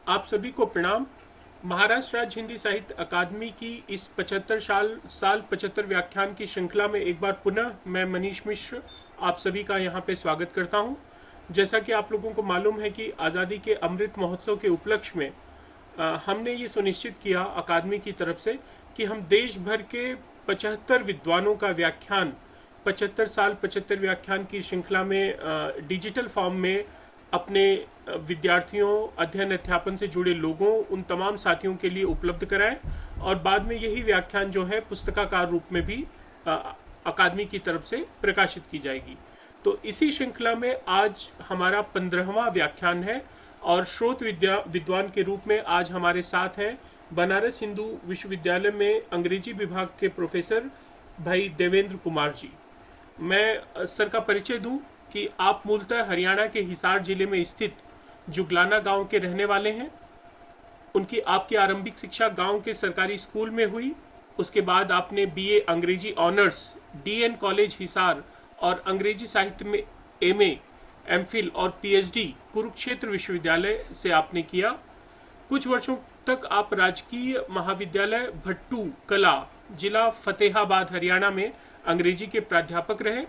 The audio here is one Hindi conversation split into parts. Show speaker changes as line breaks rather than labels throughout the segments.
आप सभी को प्रणाम। महाराष्ट्र राज्य हिंदी साहित्य अकादमी की इस 75 व्याख्यान की श्रृंखला में एक बार पुनः मैं मनीष मिश्र आप सभी का यहाँ पे स्वागत करता हूँ। जैसा कि आप लोगों को मालूम है कि आज़ादी के अमृत महोत्सव के उपलक्ष्य में हमने ये सुनिश्चित किया अकादमी की तरफ से कि हम देश भर के 75 विद्वानों का व्याख्यान 75 साल 75 व्याख्यान की श्रृंखला में डिजिटल फॉर्म में अपने विद्यार्थियों, अध्ययन अध्यापन से जुड़े लोगों, उन तमाम साथियों के लिए उपलब्ध कराएं और बाद में यही व्याख्यान जो है पुस्तकाकार रूप में भी अकादमी की तरफ से प्रकाशित की जाएगी। तो इसी श्रृंखला में आज हमारा 15वां व्याख्यान है और श्रोत विद्वान के रूप में आज हमारे साथ हैं बनारस हिंदू विश्वविद्यालय में अंग्रेजी विभाग के प्रोफेसर भाई देवेंद्र कुमार जी। मैं सर का परिचय दूं कि आप मूलतः हरियाणा के हिसार जिले में स्थित जुगलाना गांव के रहने वाले हैं। आपकी आरंभिक शिक्षा गांव के सरकारी स्कूल में हुई। उसके बाद आपने बीए अंग्रेजी ऑनर्स डीएन कॉलेज हिसार और अंग्रेजी साहित्य में एमए, एमफिल और पीएचडी कुरुक्षेत्र विश्वविद्यालय से आपने किया। कुछ वर्षों तक आप राजकीय महाविद्यालय भट्टू कला, जिला फतेहाबाद, हरियाणा में अंग्रेजी के प्राध्यापक रहे।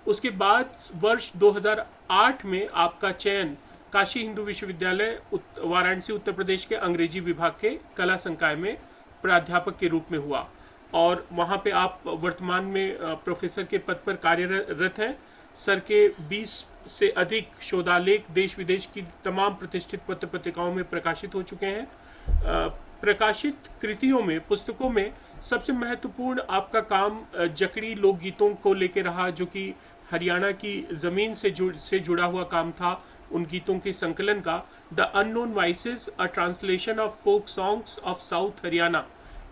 उसके बाद वर्ष 2008 में आपका चयन काशी हिंदू विश्वविद्यालय वाराणसी उत्तर प्रदेश के अंग्रेजी विभाग के कला संकाय में प्राध्यापक के रूप में हुआ और वहाँ पे आप वर्तमान में प्रोफेसर के पद पर कार्यरत हैं। सर के 20 से अधिक शोधालेख देश विदेश की तमाम प्रतिष्ठित पत्र पत्रिकाओं में प्रकाशित हो चुके हैं। प्रकाशित कृतियों में, पुस्तकों में सबसे महत्वपूर्ण आपका काम जकड़ी लोकगीतों को लेकर रहा, जो कि हरियाणा की ज़मीन से जुड़ा हुआ काम था। उन गीतों के संकलन का the unknown voices, a translation of folk songs of south Haryana,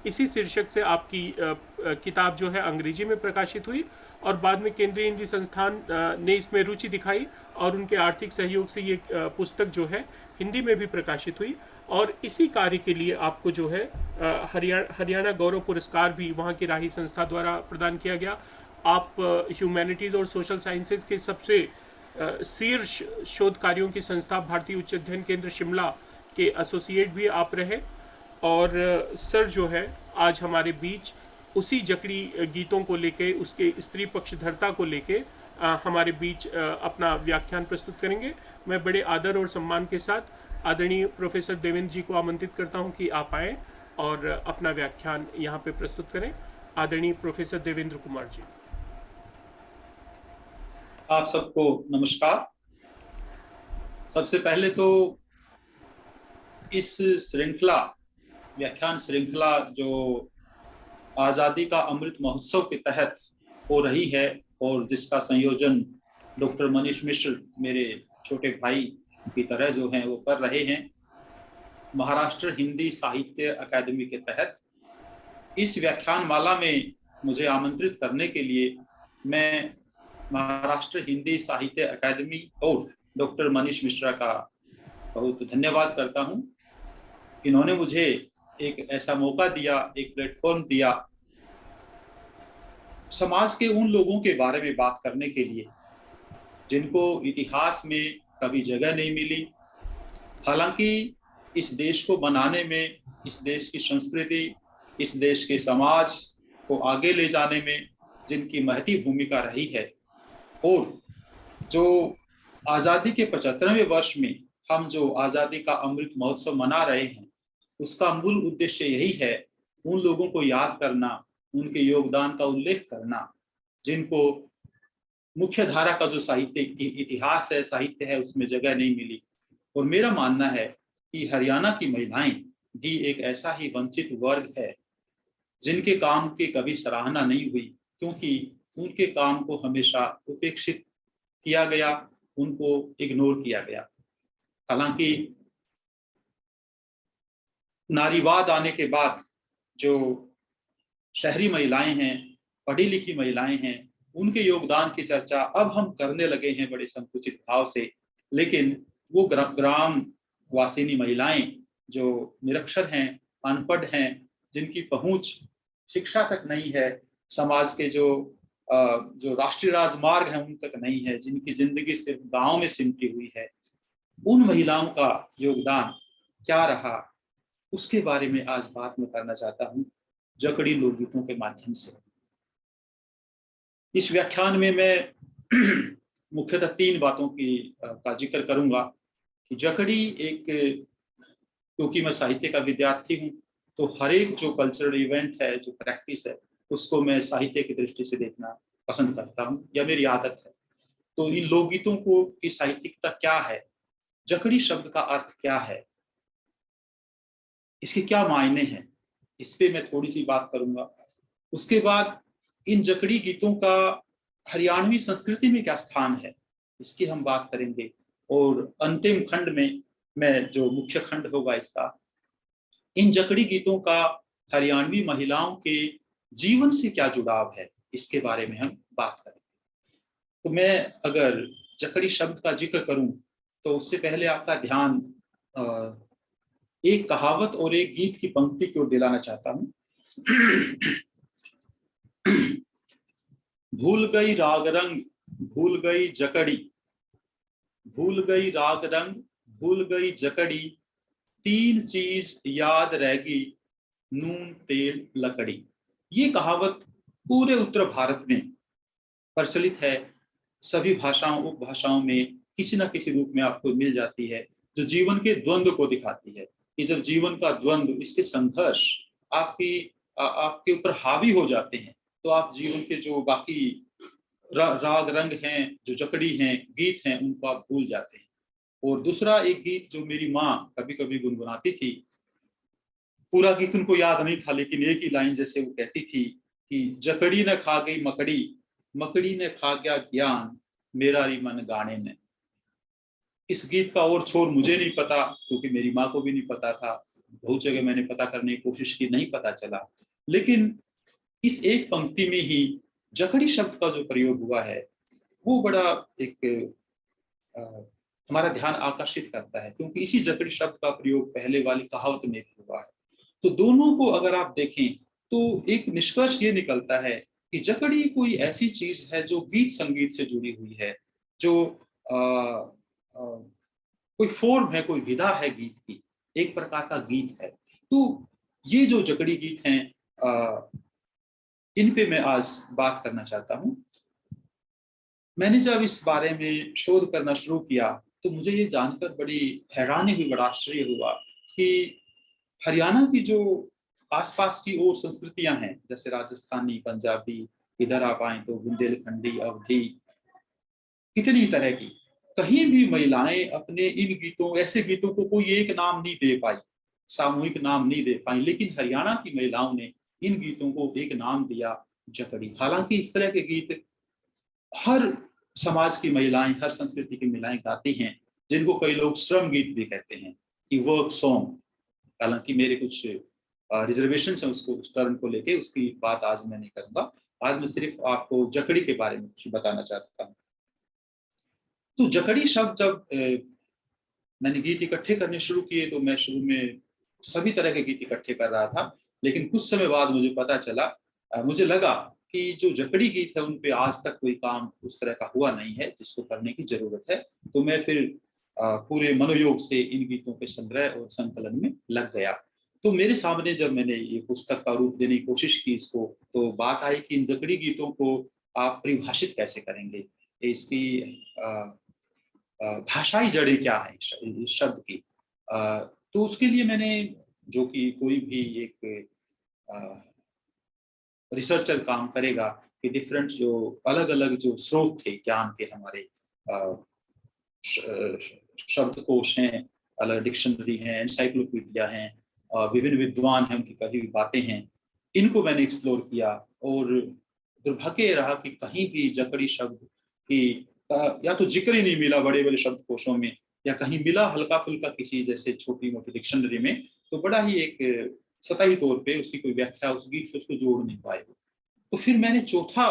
इसी शीर्षक से आपकी किताब जो है अंग्रेजी में प्रकाशित हुई और बाद में केंद्रीय हिंदी संस्थान ने इसमें रुचि दिखाई और उनके आर्थिक सहयोग से ये पुस्तक जो है हिंदी में भी प्रकाशित हुई। और इसी कार्य के लिए आपको जो है हरियाणा गौरव पुरस्कार भी वहाँ की राही संस्था द्वारा प्रदान किया गया। आप ह्यूमैनिटीज़ और सोशल साइंसेज के सबसे शीर्ष शोध कार्यों की संस्था भारतीय उच्च अध्ययन केंद्र शिमला के एसोसिएट भी आप रहे। और सर जो है आज हमारे बीच उसी जकड़ी गीतों को लेके, उसके स्त्री पक्षधरता को लेके हमारे बीच अपना व्याख्यान प्रस्तुत करेंगे। मैं बड़े आदर और सम्मान के साथ आदरणीय प्रोफेसर देवेंद्र जी को आमंत्रित करता हूं कि आप आएँ और अपना व्याख्यान यहाँ पे प्रस्तुत करें। आदरणीय प्रोफेसर देवेंद्र कुमार जी।
आप सबको नमस्कार। सबसे पहले तो इस व्याख्यान श्रृंखला जो आज़ादी का अमृत महोत्सव के तहत हो रही है और जिसका संयोजन डॉक्टर मनीष मिश्र, मेरे छोटे भाई की तरह जो हैं, वो कर रहे हैं महाराष्ट्र हिंदी साहित्य अकादमी के तहत, इस व्याख्यान माला में मुझे आमंत्रित करने के लिए मैं महाराष्ट्र हिंदी साहित्य अकादमी और डॉक्टर मनीष मिश्रा का बहुत धन्यवाद करता हूं। इन्होंने मुझे एक ऐसा मौका दिया, एक प्लेटफॉर्म दिया समाज के उन लोगों के बारे में बात करने के लिए जिनको इतिहास में कभी जगह नहीं मिली। हालांकि इस देश को बनाने में, इस देश की संस्कृति, इस देश के समाज को आगे ले जाने में जिनकी महती भूमिका रही है, और जो आज़ादी के 75वें वर्ष में हम जो आज़ादी का अमृत महोत्सव मना रहे हैं, उसका मूल उद्देश्य यही है, उन लोगों को याद करना, उनके योगदान का उल्लेख करना, जिनको मुख्य धारा का जो साहित्य इतिहास है, साहित्य है, उसमें जगह नहीं मिली। और मेरा मानना है कि हरियाणा की महिलाएं भी एक ऐसा ही वंचित वर्ग है जिनके काम की कभी सराहना नहीं हुई, क्योंकि उनके काम को हमेशा उपेक्षित किया गया, उनको इग्नोर किया गया। हालांकि नारीवाद आने के बाद जो शहरी महिलाएं हैं, पढ़ी लिखी महिलाएं हैं, उनके योगदान की चर्चा अब हम करने लगे हैं बड़े संकुचित भाव से। लेकिन वो ग्राम वासिनी महिलाएं जो निरक्षर हैं, अनपढ़ हैं, जिनकी पहुंच शिक्षा तक नहीं है, समाज के जो राष्ट्रीय राजमार्ग हैं उन तक नहीं है, जिनकी जिंदगी सिर्फ गांव में सिमटी हुई है, उन महिलाओं का योगदान क्या रहा, उसके बारे में आज बात मैं करना चाहता हूँ जकड़ी लोकगीतों के माध्यम से। इस व्याख्यान में मैं मुख्यतः 3 बातों का जिक्र करूंगा कि जकड़ी एक, क्योंकि मैं साहित्य का विद्यार्थी हूँ, तो हर एक जो कल्चरल इवेंट है, जो प्रैक्टिस है, उसको मैं साहित्य की दृष्टि से देखना पसंद करता हूँ, या मेरी आदत है। तो इन लोकगीतों को की साहित्यिकता क्या है, जकड़ी शब्द का अर्थ क्या है, इसके क्या मायने हैं, इस पे मैं थोड़ी सी बात करूंगा। उसके बाद इन जकड़ी गीतों का हरियाणवी संस्कृति में क्या स्थान है, इसकी हम बात करेंगे। और अंतिम खंड में, मैं जो मुख्य खंड होगा इसका, इन जकड़ी गीतों का हरियाणवी महिलाओं के जीवन से क्या जुड़ाव है, इसके बारे में हम बात करेंगे। तो मैं अगर जकड़ी शब्द का जिक्र करूं, तो उससे पहले आपका ध्यान एक कहावत और एक गीत की पंक्ति की ओर दिलाना चाहता हूं। भूल गई राग रंग, भूल गई जकड़ी, भूल गई राग रंग, भूल गई जकड़ी, 3 चीज याद रहेगी, नून तेल लकड़ी। ये कहावत पूरे उत्तर भारत में प्रचलित है। सभी भाषाओं, उपभाषाओं में किसी न किसी रूप में आपको मिल जाती है, जो जीवन के द्वंद्व को दिखाती है कि जब जीवन का द्वंद्व, इसके संघर्ष आपके ऊपर हावी हो जाते हैं, तो आप जीवन के जो बाकी राग रंग हैं, जो जकड़ी हैं, गीत हैं, उनको आप भूल जाते हैं। और दूसरा एक गीत जो मेरी माँ कभी कभी गुनगुनाती थी, पूरा गीत उनको याद नहीं था, लेकिन एक ही लाइन जैसे वो कहती थी कि जकड़ी ने खा गई मकड़ी, मकड़ी ने खा गया ज्ञान, मेरा री मन गाने ने। इस गीत का और छोर मुझे नहीं पता, क्योंकि मेरी माँ को भी नहीं पता था। बहुत जगह मैंने पता करने की कोशिश की, नहीं पता चला। लेकिन इस एक पंक्ति में ही जकड़ी शब्द का जो प्रयोग हुआ है, वो बड़ा एक हमारा ध्यान आकर्षित करता है, क्योंकि इसी जकड़ी शब्द का प्रयोग पहले वाली कहावत में भी हुआ है। तो दोनों को अगर आप देखें, तो एक निष्कर्ष ये निकलता है कि जकड़ी कोई ऐसी चीज है जो गीत संगीत से जुड़ी हुई है, जो कोई फॉर्म है, कोई विधा है गीत की, एक प्रकार का गीत है। तो ये जो जकड़ी गीत हैं, इन पे मैं आज बात करना चाहता हूँ। मैंने जब इस बारे में शोध करना शुरू किया, तो मुझे ये जानकर बड़ी हैरानी हुई, बड़ा आश्चर्य हुआ कि हरियाणा की जो आसपास की और संस्कृतियां हैं, जैसे राजस्थानी, पंजाबी, इधर आप आए तो बुंदेलखंडी, अवधी, कितनी तरह की, कहीं भी महिलाएं अपने इन गीतों, ऐसे गीतों को कोई एक नाम नहीं दे पाई, सामूहिक नाम नहीं दे पाई, लेकिन हरियाणा की महिलाओं ने इन गीतों को एक नाम दिया, जकड़ी। हालांकि इस तरह के गीत हर समाज की महिलाएं, हर संस्कृति की महिलाएं गाती हैं, जिनको कई लोग श्रम गीत भी कहते हैं, कि वर्क सॉन्ग। हालांकि मेरे कुछ रिजर्वेशन है उसको, उस टर्म को लेके, उसकी बात आज मैं नहीं करूंगा। आज मैं सिर्फ आपको जकड़ी के बारे में कुछ बताना चाहता हूँ। तो जकड़ी शब्द जब मैंने गीत इकट्ठे करने शुरू किए, तो मैं शुरू में सभी तरह के गीत इकट्ठे कर रहा था, लेकिन कुछ समय बाद मुझे पता चला, मुझे लगा कि जो जकड़ी गीत है, उन पे आज तक कोई काम उस तरह का हुआ नहीं है जिसको करने की जरूरत है। तो मैं फिर पूरे मनोयोग से इन गीतों के संग्रह और संकलन में लग गया। तो मेरे सामने जब मैंने ये पुस्तक का रूप देने की कोशिश की इसको, तो बात आई कि इन जकड़ी गीतों को आप परिभाषित कैसे करेंगे, इसकी भाषाई जड़ें क्या है इस शब्द की। तो उसके लिए मैंने, जो कि कोई भी एक रिसर्चर काम करेगा, कि डिफरेंट जो अलग अलग जो स्रोत थे ज्ञान के, हमारे शब्दकोश हैं, अलग डिक्शनरी हैं, एनसाइक्लोपीडिया हैं, विभिन्न विद्वान हैं, उनकी कही हुई बातें हैं, इनको मैंने एक्सप्लोर किया। और दुर्भाग्य रहा कि कहीं भी जकड़ी शब्द की या तो जिक्र ही नहीं मिला बड़े बड़े शब्दकोशों में, या कहीं मिला हल्का फुल्का किसी जैसे छोटी मोटी डिक्शनरी में, तो बड़ा ही एक सतही तौर पे उसकी कोई व्याख्या उस गीत से उसको जोड़ नहीं पाए। तो फिर मैंने चौथा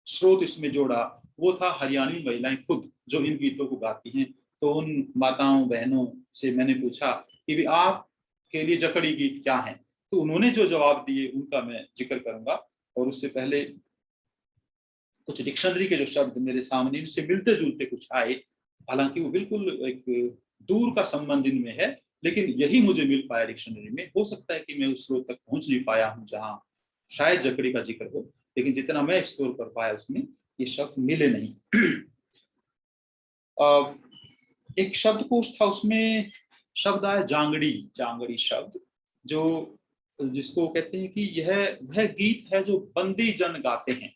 स्रोत इसमें जोड़ा, वो था हरियाणवी महिलाएं खुद, जो इन गीतों को गाती हैं। तो उन माताओं बहनों से मैंने पूछा कि भी आप के लिए जकड़ी गीत क्या हैं। तो उन्होंने जो जवाब दिए उनका मैं जिक्र करूंगा। और उससे पहले कुछ डिक्शनरी के जो शब्द मेरे सामने, इनसे मिलते जुलते कुछ आए, हालांकि वो बिल्कुल एक दूर का संबंध इनमें है, लेकिन यही मुझे मिल पाया डिक्शनरी में। हो सकता है कि मैं उस स्रोत तक पहुंच नहीं पाया हूं जहां शायद जकड़ी का जिक्र हो, लेकिन जितना मैं एक्सप्लोर कर पाया उसमें ये शब्द मिले नहीं। एक शब्दकोश था, उसमें शब्द आया जांगड़ी। जांगड़ी शब्द जो, जिसको कहते हैं कि यह वह गीत है जो बंदी जन गाते हैं।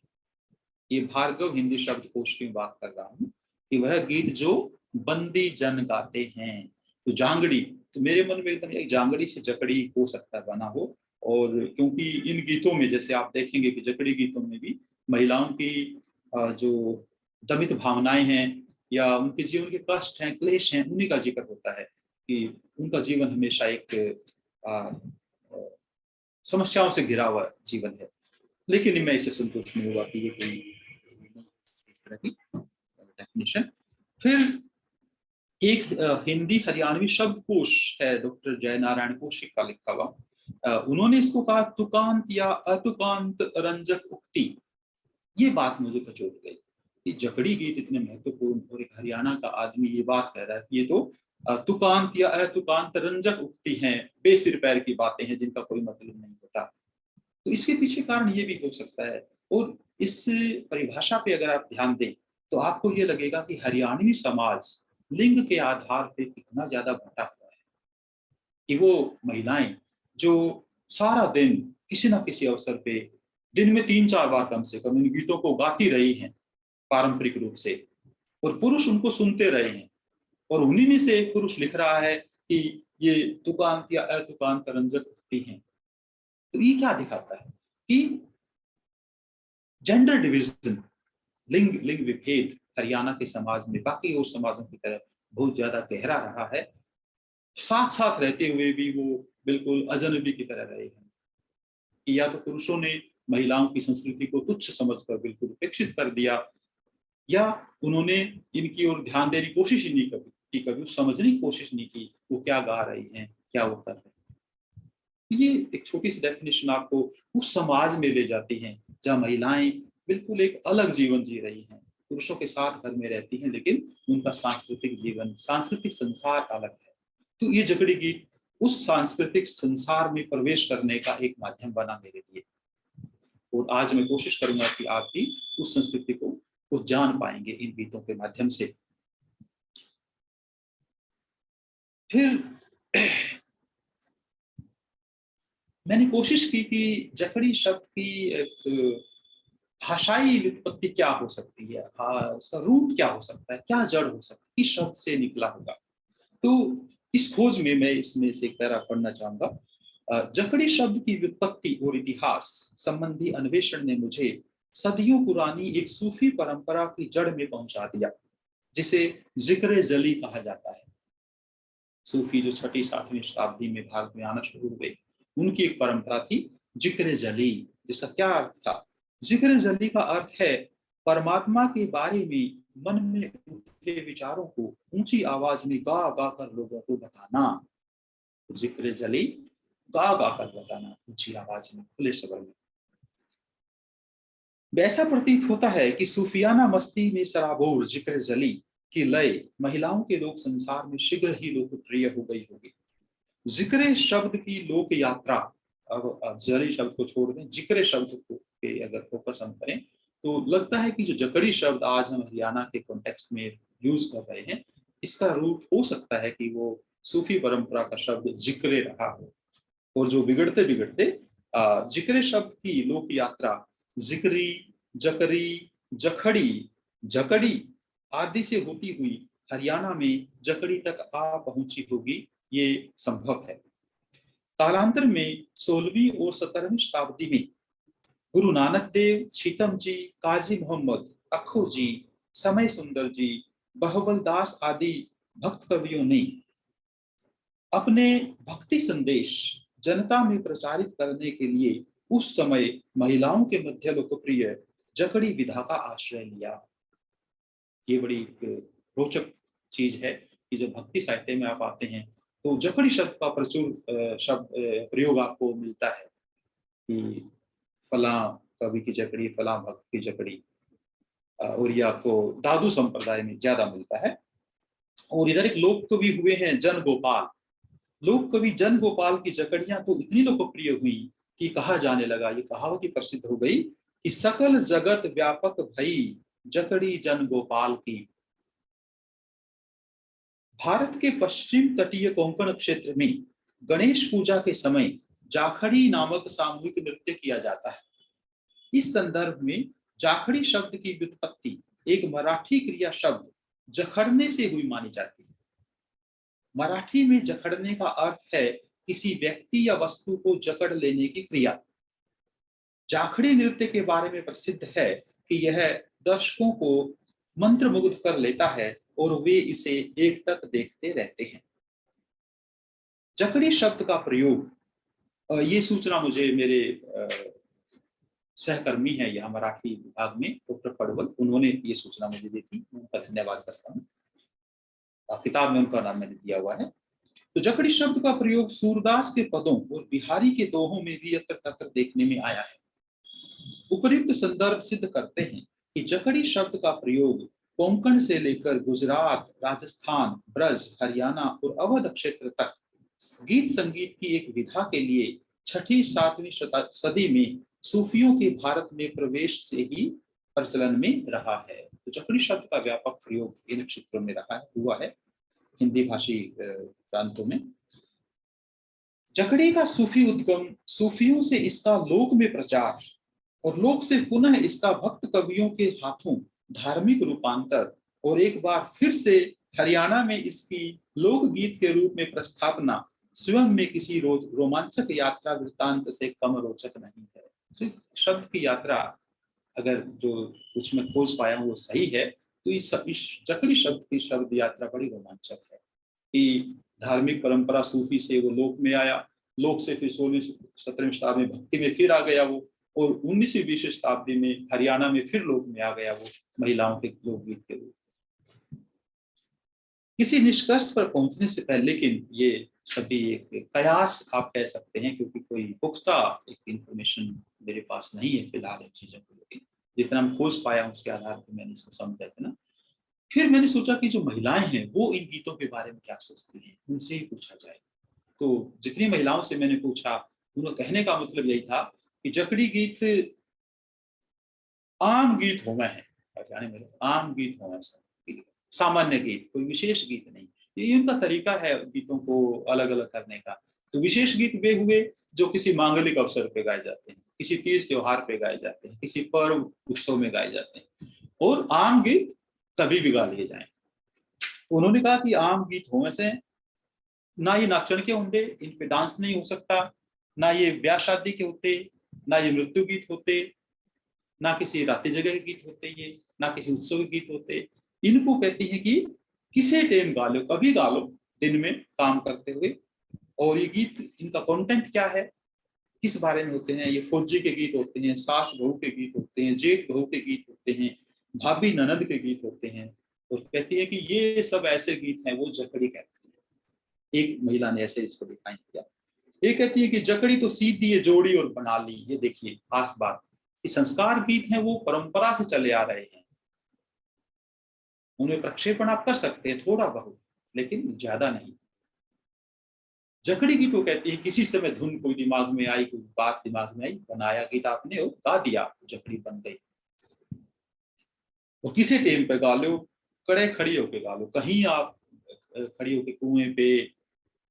ये भार्गव हिंदी शब्दकोश की बात कर रहा हूँ कि वह गीत जो बंदी जन गाते हैं। तो जांगड़ी, तो मेरे मन में एकदम एक जांगड़ी से जकड़ी हो सकता है बना हो। और क्योंकि इन गीतों में जैसे आप देखेंगे कि जकड़ी गीतों में भी महिलाओं की जो दमित भावनाएं हैं या उनके जीवन के कष्ट हैं, क्लेश हैं, उन्हीं का जिक्र होता है कि उनका जीवन हमेशा एक समस्याओं से घिरा हुआ जीवन है। लेकिन मैं इसे संतुष्ट नहीं हुआ कि ये कोई इस तरह की डेफिनेशन। फिर एक हिंदी हरियाणवी शब्दकोश है, डॉक्टर जयनारायण कौशिक का लिखा हुआ। उन्होंने इसको कहा तुकांत या अतुकांत रंजक उक्ति। ये बात मुझे कचोट गई कि जकड़ी गीत इतने महत्वपूर्ण और एक हरियाणा का आदमी ये बात कह रहा है कि ये तो तुकांत या अतुकांत रंजक उक्ति हैं, बेसिर पैर की बातें हैं जिनका कोई मतलब नहीं होता। तो इसके पीछे कारण ये भी हो सकता है। और इस परिभाषा पे अगर आप ध्यान दें तो आपको ये लगेगा कि हरियाणवी समाज लिंग के आधार पे कितना ज्यादा बटा हुआ है कि वो महिलाएं जो सारा दिन किसी ना किसी अवसर पे दिन में 3-4 बार कम से कम इन गीतों को गाती रही हैं पारंपरिक रूप से, और पुरुष उनको सुनते रहे हैं। और उन्हीं में से एक पुरुष लिख रहा है कि ये तुकांत या अतुकांत रंजक उक्ति हैं। तो ये क्या दिखाता है कि जेंडर डिविजन, लिंग लिंग विभेद हरियाणा के समाज में बाकी और समाजों की तरह बहुत ज्यादा गहरा रहा है। साथ साथ रहते हुए भी वो बिल्कुल अजनबी की तरह रहे हैं। या तो पुरुषों ने महिलाओं की संस्कृति को तुच्छ समझकर बिल्कुल उपेक्षित कर दिया, या उन्होंने इनकी ओर ध्यान देने की कोशिश ही नहीं कभी समझने की कोशिश नहीं की वो क्या गा रही हैं, क्या वो कर रहे हैं। ये एक छोटी सी डेफिनेशन आपको उस समाज में ले जाती है जहाँ महिलाएं बिल्कुल एक अलग जीवन जी रही हैं, पुरुषों के साथ घर में रहती हैं, लेकिन उनका सांस्कृतिक जीवन, सांस्कृतिक संसार अलग है। तो ये जकड़ी गीत उस सांस्कृतिक संसार में प्रवेश करने का एक माध्यम बना मेरे लिए। और आज मैं कोशिश करूंगा कि आप भी उस संस्कृति को जान पाएंगे इन गीतों के माध्यम से। फिर मैंने कोशिश की कि जकड़ी शब्द की एक भाषाई व्युत्पत्ति क्या हो सकती है, उसका रूट क्या हो सकता है, क्या जड़ हो सकती है, किस शब्द से निकला होगा। तो इस खोज में मैं इसमें से एक पैरा पढ़ना चाहूंगा। जकड़ी शब्द की व्युत्पत्ति और इतिहास संबंधी अन्वेषण ने मुझे सदियों पुरानी एक सूफी परंपरा की जड़ में पहुंचा दिया, जिसे जिक्र जली कहा जाता है। सूफी जो 6वीं-7वीं शताब्दी में भारत में आना शुरू हुए, उनकी एक परंपरा थी जिक्र जली, जिसका क्या अर्थ था? जिक्र जली का अर्थ है परमात्मा के बारे में मन में उठे विचारों को ऊंची आवाज में गा गा कर लोगों को बताना। जिक्र जली, गा गा कर बताना ऊंची आवाज में, खुले शब्द में। ऐसा प्रतीत होता है कि सूफियाना मस्ती में सराबोर जिक्र जली की लय महिलाओं के लोक संसार में शीघ्र ही लोकप्रिय हो गई होगी। जिक्र शब्द की लोक यात्रा, अब जली शब्द को छोड़ दें, जिक्र शब्द को पे अगर फोकस हम करें तो लगता है कि जो जकड़ी शब्द आज हम हरियाणा के कॉन्टेक्स्ट में यूज कर रहे हैं, इसका रूट हो सकता है कि वो सूफी परंपरा का शब्द जिक्र रहा हो। और जो बिगड़ते बिगड़ते जिक्र शब्द की लोक यात्रा जिक्री, जकरी, जखड़ी, जकड़ी आदि से होती हुई हरियाणा में जकड़ी तक आ पहुंची होगी, ये संभव है। कालांतर में 16वीं और 17वीं शताब्दी में गुरु नानक देव, सीतम जी, काजी मोहम्मद, अखो जी, समय सुंदर जी, बहवल दास आदि भक्त कवियों ने अपने भक्ति संदेश जनता में प्रचारित करने के लिए उस समय महिलाओं के मध्य लोकप्रिय जकड़ी विधा का आश्रय लिया। ये बड़ी रोचक चीज है कि जब भक्ति साहित्य में आप आते हैं तो जकड़ी शब्द का प्रचुर शब्द प्रयोग आपको मिलता है कि फला कवि की जकड़ी, फला भक्त की जकड़ी, और ये आपको दादू संप्रदाय में ज्यादा मिलता है। और इधर एक लोक कवि हुए हैं जन गोपाल। लोक कवि जन गोपाल की जकड़ियां तो इतनी लोकप्रिय हुई कि कहा जाने लगा, ये कहावत ही प्रसिद्ध हो गई कि सकल जगत व्यापक भई जकड़ी जन गोपाल की। भारत के पश्चिम तटीय कोंकण क्षेत्र में गणेश पूजा के समय जाखड़ी नामक सामूहिक नृत्य किया जाता है। इस संदर्भ में जाखड़ी शब्द की व्युत्पत्ति एक मराठी क्रिया शब्द जखड़ने से हुई मानी जाती है। मराठी में जखड़ने का अर्थ है किसी व्यक्ति या वस्तु को जकड़ लेने की क्रिया। जाखड़ी नृत्य के बारे में प्रसिद्ध है कि यह दर्शकों को मंत्रमुग्ध कर लेता है और वे इसे एकटक देखते रहते हैं। जकड़ी शब्द का प्रयोग, ये सूचना मुझे मेरे सहकर्मी है यहाँ मराठी विभाग में डॉक्टर पड़वल, उन्होंने ये सूचना मुझे दी थी, उनका धन्यवाद करता हूँ। किताब में उनका नाम मैंने दिया हुआ है। तो जकड़ी शब्द का प्रयोग सूरदास के पदों और बिहारी के दोहों में भी यत्र तत्र देखने में आया है। उपयुक्त संदर्भ सिद्ध करते हैं कि जकड़ी शब्द का प्रयोग कोंकण से लेकर गुजरात, राजस्थान, ब्रज, हरियाणा और अवध क्षेत्र तक गीत संगीत की एक विधा के लिए 6ठी-7वीं सदी में सूफियों के भारत में प्रवेश से ही प्रचलन में रहा है। तो जकड़ी शब्द का व्यापक प्रयोग इन क्षेत्रों में हुआ है, हिंदी भाषी प्रांतों में। जकड़ी का सूफी उद्गम, सूफियों से इसका लोक में प्रचार और लोक से पुनः इसका भक्त कवियों के हाथों धार्मिक रूपांतर और एक बार फिर से हरियाणा में इसकी लोकगीत के रूप में प्रस्थापना स्वयं में किसी रोमांचक यात्रा वृत्तांत से कम रोचक नहीं है। तो शब्द की यात्रा, अगर जो कुछ मैं खोज पाया हूँ वो सही है, तो इस जकड़ी शब्द की शब्द यात्रा बड़ी रोमांचक है कि धार्मिक परंपरा सूफी से वो लोक में आया, लोक से फिर 16वीं-17वीं शताब्दी में भक्ति में फिर आ गया वो, और 19वीं-20वीं शताब्दी में हरियाणा में फिर लोक में आ गया वो महिलाओं के लोकगीत के रूप। किसी निष्कर्ष पर पहुंचने से पहले, लेकिन ये सभी एक कयास आप कह सकते हैं, क्योंकि कोई पुख्ता एक इंफॉर्मेशन मेरे पास नहीं है फिलहाल इन चीजों को लेकर। जितना हम खोज पाया उसके आधार पर मैंने इसको समझा था ना। फिर मैंने सोचा कि जो महिलाएं हैं वो इन गीतों के बारे में क्या सोचती हैं, उनसे ही पूछा जाए। तो जितनी महिलाओं से मैंने पूछा, उनका कहने का मतलब यही था कि जकड़ी गीत आम गीत होवे हैं, आम गीत होवे, सामान्य गीत, कोई विशेष गीत नहीं। ये उनका तरीका है गीतों को अलग अलग करने का। तो विशेष गीत वे हुए जो किसी मांगलिक अवसर पे गाए जाते हैं, किसी तीज त्योहार पे गाए जाते हैं, किसी पर्व उत्सव में गाए जाते हैं, और आम गीत कभी भी गा लिए जाए। उन्होंने कहा कि आम गीत होवे से ना ये नाचन के होंगे, इन पे डांस नहीं हो सकता, ना ये ब्याह शादी के होते, ना ये मृत्यु गीत होते, ना किसी रात्रि जगह के गीत होते, ये ना किसी उत्सव के गीत होते। इनको कहती हैं कि किसी टाइम गा लो, कभी गा लो, दिन में काम करते हुए। और ये गीत, इनका कंटेंट क्या है, किस बारे में होते हैं? ये फौजी के गीत होते हैं, सास बहू के गीत होते हैं, जेठ बहू के गीत होते हैं, भाभी ननद के गीत होते हैं। और कहती है कि ये सब ऐसे गीत हैं वो जकड़ी कहती है। एक महिला ने ऐसे इसको डिफाइन किया। ये कहती है कि जकड़ी तो सीधी ये जोड़ी और बना ली। ये देखिए खास बात, कि संस्कार गीत हैं वो परंपरा से चले आ रहे हैं, उन्हें प्रक्षेपण आप कर सकते हैं थोड़ा बहुत, लेकिन ज्यादा नहीं। जकड़ी गीत को कहती है किसी समय धुन कोई दिमाग में आई, कोई बात दिमाग में आई, बनाया गीत आपने और गा दिया, जकड़ी बन गई। और किसी टेम पे गा लो, कड़े खड़ी होके गा लो, कहीं आप खड़ी होके कुएं पे,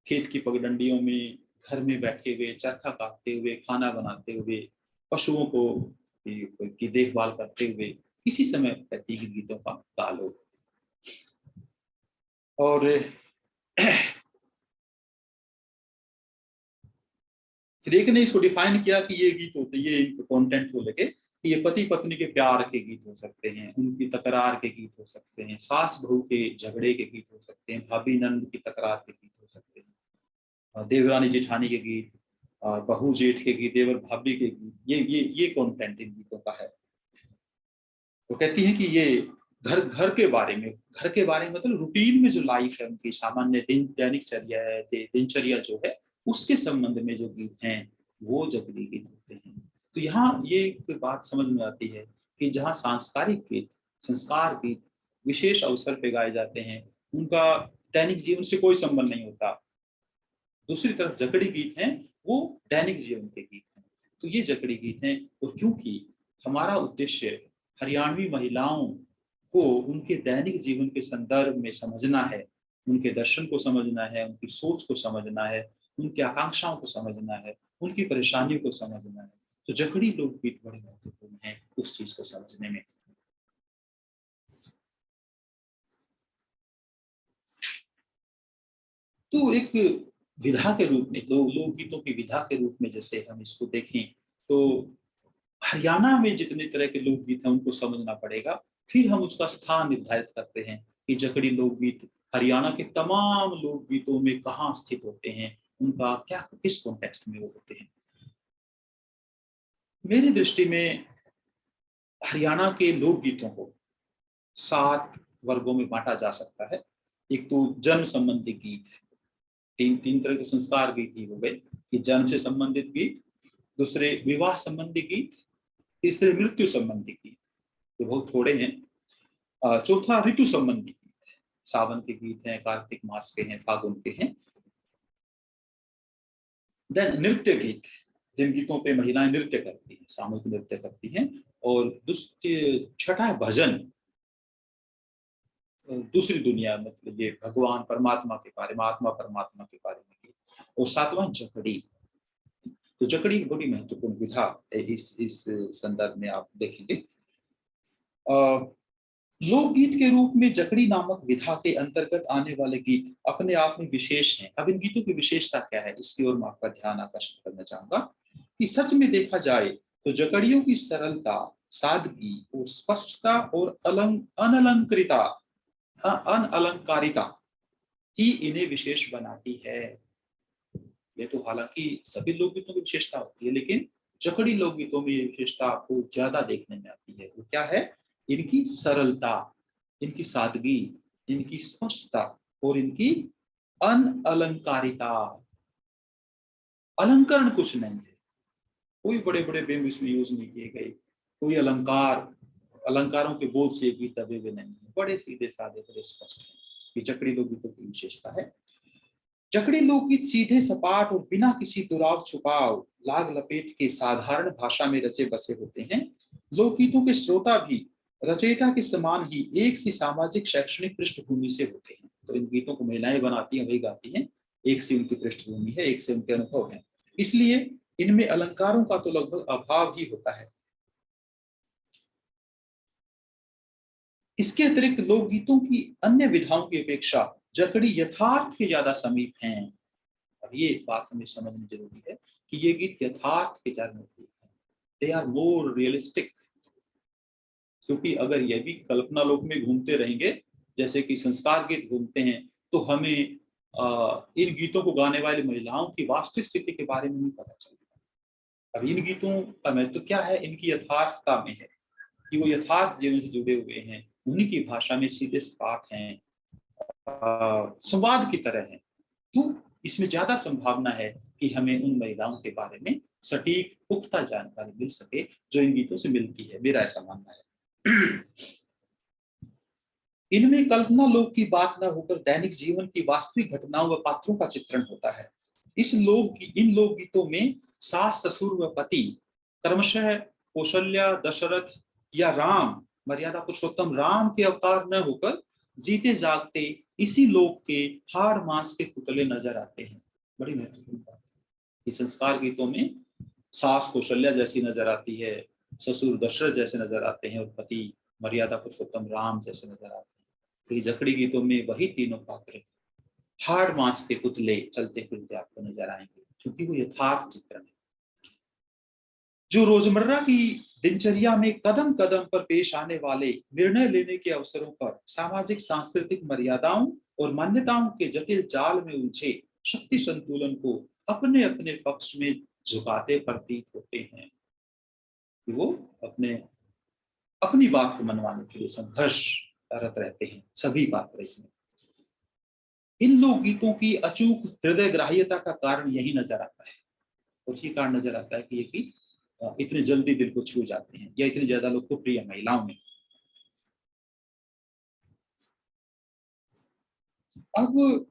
खेत की पगडंडियों में, घर में बैठे हुए, चरखा काटते हुए, खाना बनाते हुए, पशुओं को की देखभाल करते हुए, किसी समय कहती है गीतों का गा लो। और फिर एक ने इसको डिफाइन किया कि ये गीत होते, ये इनको कंटेंट को लेके, ये पति पत्नी के प्यार के गीत हो सकते हैं, उनकी तकरार के गीत हो सकते हैं, सास बहू के झगड़े के गीत हो सकते हैं, भाभी नंद की तकरार के गीत हो सकते हैं, देवरानी जेठानी के गीत, बहू जेठ के गीत, देवर भाभी के गीत, ये कंटेंट इन गीतों का है। वो कहती है कि ये घर के बारे में, घर के बारे में मतलब रूटीन में जो लाइफ है उनकी, सामान्य दैनिकचर्या है, दिनचर्या जो है, उसके संबंध में जो गीत हैं वो जकड़ी गीत होते हैं। तो यहाँ ये एक बात समझ में आती है कि जहाँ सांस्कारिक गीत, संस्कार गीत विशेष अवसर पे गाए जाते हैं, उनका दैनिक जीवन से कोई संबंध नहीं होता, दूसरी तरफ जकड़ी गीत हैं वो दैनिक जीवन के गीत हैं। तो ये जकड़ी गीत हैं, और क्योंकि हमारा उद्देश्य हरियाणवी महिलाओं को उनके दैनिक जीवन के संदर्भ में समझना है, उनके दर्शन को समझना है, उनकी सोच को समझना है, उनकी आकांक्षाओं को समझना है, उनकी परेशानियों को समझना है, तो जकड़ी लोकगीत बड़े महत्वपूर्ण है उस चीज को समझने में। तो एक विधा के रूप में, लोकगीतों की विधा के रूप में जैसे हम इसको देखें, तो हरियाणा में जितने तरह के लोकगीत हैं उनको समझना पड़ेगा। फिर हम उसका स्थान निर्धारित करते हैं कि जकड़ी लोकगीत हरियाणा के तमाम लोकगीतों में कहाँ स्थित होते हैं, उनका क्या, किस कॉन्टेक्स्ट में वो होते हैं। मेरी दृष्टि में हरियाणा के लोकगीतों को 7 वर्गों में बांटा जा सकता है। एक तो जन्म संबंधी गीत, तीन तरह के संस्कार गीत ही हो गए कि जन्म से संबंधित गीत, दूसरे विवाह संबंधी गीत, तीसरे मृत्यु संबंधी गीत, तो बहुत थोड़े हैं। चौथा ऋतु संबंधी गीत, सावन के गीत हैं, कार्तिक मास के हैं, फागुन के हैं। देन नृत्य गीत, जिन गीतों पे महिलाएं नृत्य करती हैं, सामूहिक नृत्य करती हैं। और छठा है भजन, दूसरी दुनिया, मतलब ये भगवान परमात्मा के बारे में, आत्मा परमात्मा के बारे में गीत। और सातवां जकड़ी, तो जकड़ी एक बड़ी महत्वपूर्ण विधा इस संदर्भ में आप देखेंगे। लोकगीत के रूप में जकड़ी नामक विधा के अंतर्गत आने वाले गीत अपने आप में विशेष हैं। अब इन गीतों की विशेषता क्या है, इसकी ओर मैं आपका ध्यान आकर्षित करना चाहूंगा कि सच में देखा जाए तो जकड़ियों की सरलता, सादगी और स्पष्टता और अनअलंकारिता ही इन्हें विशेष बनाती है। ये तो हालांकि सभी लोकगीतों की विशेषता होती है, लेकिन जकड़ी लोकगीतों में ये विशेषता आपको ज्यादा देखने में आती है। वो क्या है, इनकी सरलता, इनकी सादगी, इनकी स्पष्टता और इनकी अनअलंकारिता। अलंकरण कुछ नहीं है, कोई बड़े बड़े बिंब इसमें यूज नहीं किए गए, कोई अलंकारों के बोझ से भी दबे हुए नहीं है, बड़े सीधे साधे, बड़े स्पष्ट है। ये जकड़ी लोकगीतों की विशेषता है। जकड़ी लोकगीत सीधे सपाट और बिना किसी दुराव छुपाव, लाग लपेट के साधारण भाषा में रचे बसे होते हैं। लोकगीतों के श्रोता भी रचयिता के समान ही एक सी सामाजिक शैक्षणिक पृष्ठभूमि से होते हैं। तो इन गीतों को महिलाएं बनाती हैं, वही गाती हैं, एक सी उनकी पृष्ठभूमि है, एक से उनके अनुभव है, इसलिए इनमें अलंकारों का तो लगभग अभाव ही होता है। इसके अतिरिक्त लोकगीतों की अन्य विधाओं की अपेक्षा जकड़ी यथार्थ के ज्यादा समीप हैं। अब ये बात हमें समझनी जरूरी है कि ये गीत यथार्थ के ज्यादा नजदीक हैं, दे आर मोर रियलिस्टिक। क्योंकि अगर ये भी कल्पना लोक में घूमते रहेंगे जैसे कि संस्कार गीत घूमते हैं, तो हमें इन गीतों को गाने वाली महिलाओं की वास्तविक स्थिति के बारे में नहीं पता चलेगा। अब इन गीतों का महत्व क्या है, इनकी यथार्थता में है कि वो यथार्थ जीवन से जुड़े हुए हैं, उन्हीं की भाषा में सीधे सपाट हैं, संवाद की तरह है। तो इसमें ज्यादा संभावना है कि हमें उन महिलाओं के बारे में सटीक पुख्ता जानकारी मिल सके जो इन गीतों से मिलती है, मेरा ऐसा मानना है। इनमें कल्पना लोक की बात न होकर दैनिक जीवन की वास्तविक घटनाओं व पात्रों का चित्रण होता है। इन लोकगीतों में सास ससुर व पति क्रमशः कौशल्या, दशरथ या राम, मर्यादा पुरुषोत्तम राम के अवतार न होकर जीते जागते इसी लोक के हाड़ मांस के पुतले नजर आते हैं। बड़ी महत्वपूर्ण बात है। संस्कार गीतों में सास कौशल्या जैसी नजर आती है, ससुर दशरथ जैसे नजर आते हैं, और पति मर्यादा पुरुषोत्तम राम जैसे नजर आते हैं। तो जकड़ी गीतों में वही तीनों पात्र हाड़ मांस के पुतले चलते फिरते आपको नजर आएंगे, क्योंकि वो यथार्थ चित्रण है जो रोजमर्रा की दिनचर्या में कदम कदम पर पेश आने वाले निर्णय लेने के अवसरों पर सामाजिक सांस्कृतिक मर्यादाओं और मान्यताओं के जटिल जाल में उलझे शक्ति संतुलन को अपने अपने पक्ष में झुकाते प्रतीत होते हैं। वो अपनी बात को मनवाने के लिए संघर्ष करते रहते हैं सभी पात्र इसमें। इन लोकगीतों की अचूक हृदय ग्राह्यता का कारण यही नजर आता है, और इसी कारण नजर आता है कि ये गीत इतने जल्दी दिल को छू जाते हैं या इतनी ज्यादा लोग को प्रिय महिलाओं में। अब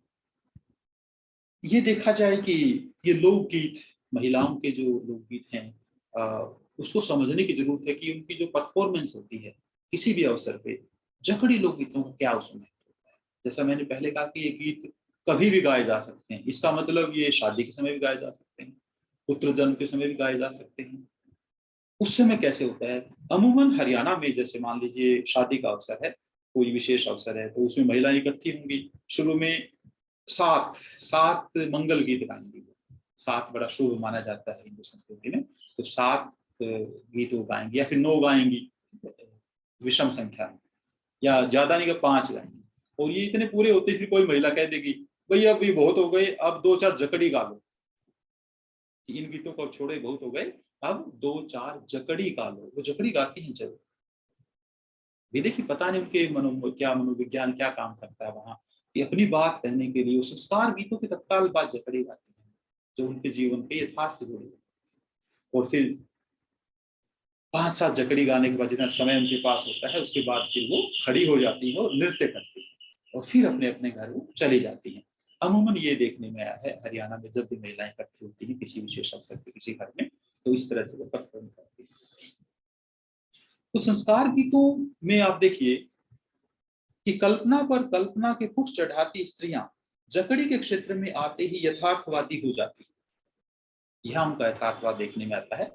ये देखा जाए कि ये लोकगीत, महिलाओं के जो लोकगीत हैं, उसको समझने की जरूरत है कि उनकी जो परफॉर्मेंस होती है किसी भी अवसर पे, जकड़ी लोकगीतों का क्या उसमें महत्व है। जैसा मैंने पहले कहा कि ये गीत कभी भी गाए जा सकते हैं, इसका मतलब ये शादी के समय भी गाए जा सकते हैं, पुत्र जन्म के समय भी गाए जा सकते हैं। उस समय कैसे होता है? अमूमन हरियाणा में जैसे मान लीजिए शादी का अवसर है, कोई विशेष अवसर है, तो उसमें महिलाएं इकट्ठी होंगी। शुरू में सात सात मंगल गीत गाएंगे। सात बड़ा शुभ माना जाता है हिंदू संस्कृति में, तो सात गीत वो गाएंगी या फिर 9 गाएंगी विषम संख्या में, या ज्यादा नहीं कि 5 गाएंगी। और ये इतने पूरे होते फिर कोई महिला कह देगी भाई अब ये बहुत हो गए, अब 2-4 जकड़ी गा लो, कि इन गीतों को अब छोड़े, बहुत हो गए, अब 2-4 जकड़ी गा लो। वो जकड़ी गाती हैं जरूर, ये देखिए पता नहीं उनके क्या मनोविज्ञान क्या काम करता है वहां, कि अपनी बात कहने के लिए उस संस्कार गीतों की तत्काल बात जकड़ी गाती हैं, जो उनके जीवन के यथार्थ से जुड़ी है। और फिर 5-7 जकड़ी गाने के बाद जितना समय उनके पास होता है, उसके बाद फिर वो खड़ी हो जाती है और नृत्य करती है और फिर अपने अपने घर वो चली जाती हैं। अमूमन ये देखने में आया है हरियाणा में, जब भी महिलाएं इकट्ठी होती हैं किसी विशेष अवसर पे किसी घर में, तो इस तरह से वो परफॉर्म करती है। तो संस्कार गीतों में आप देखिए कि कल्पना पर कल्पना के पुट चढ़ाती स्त्रियां जकड़ी के क्षेत्र में आते ही यथार्थवादी हो जाती है। यह उनका यथार्थवाद देखने में आता है।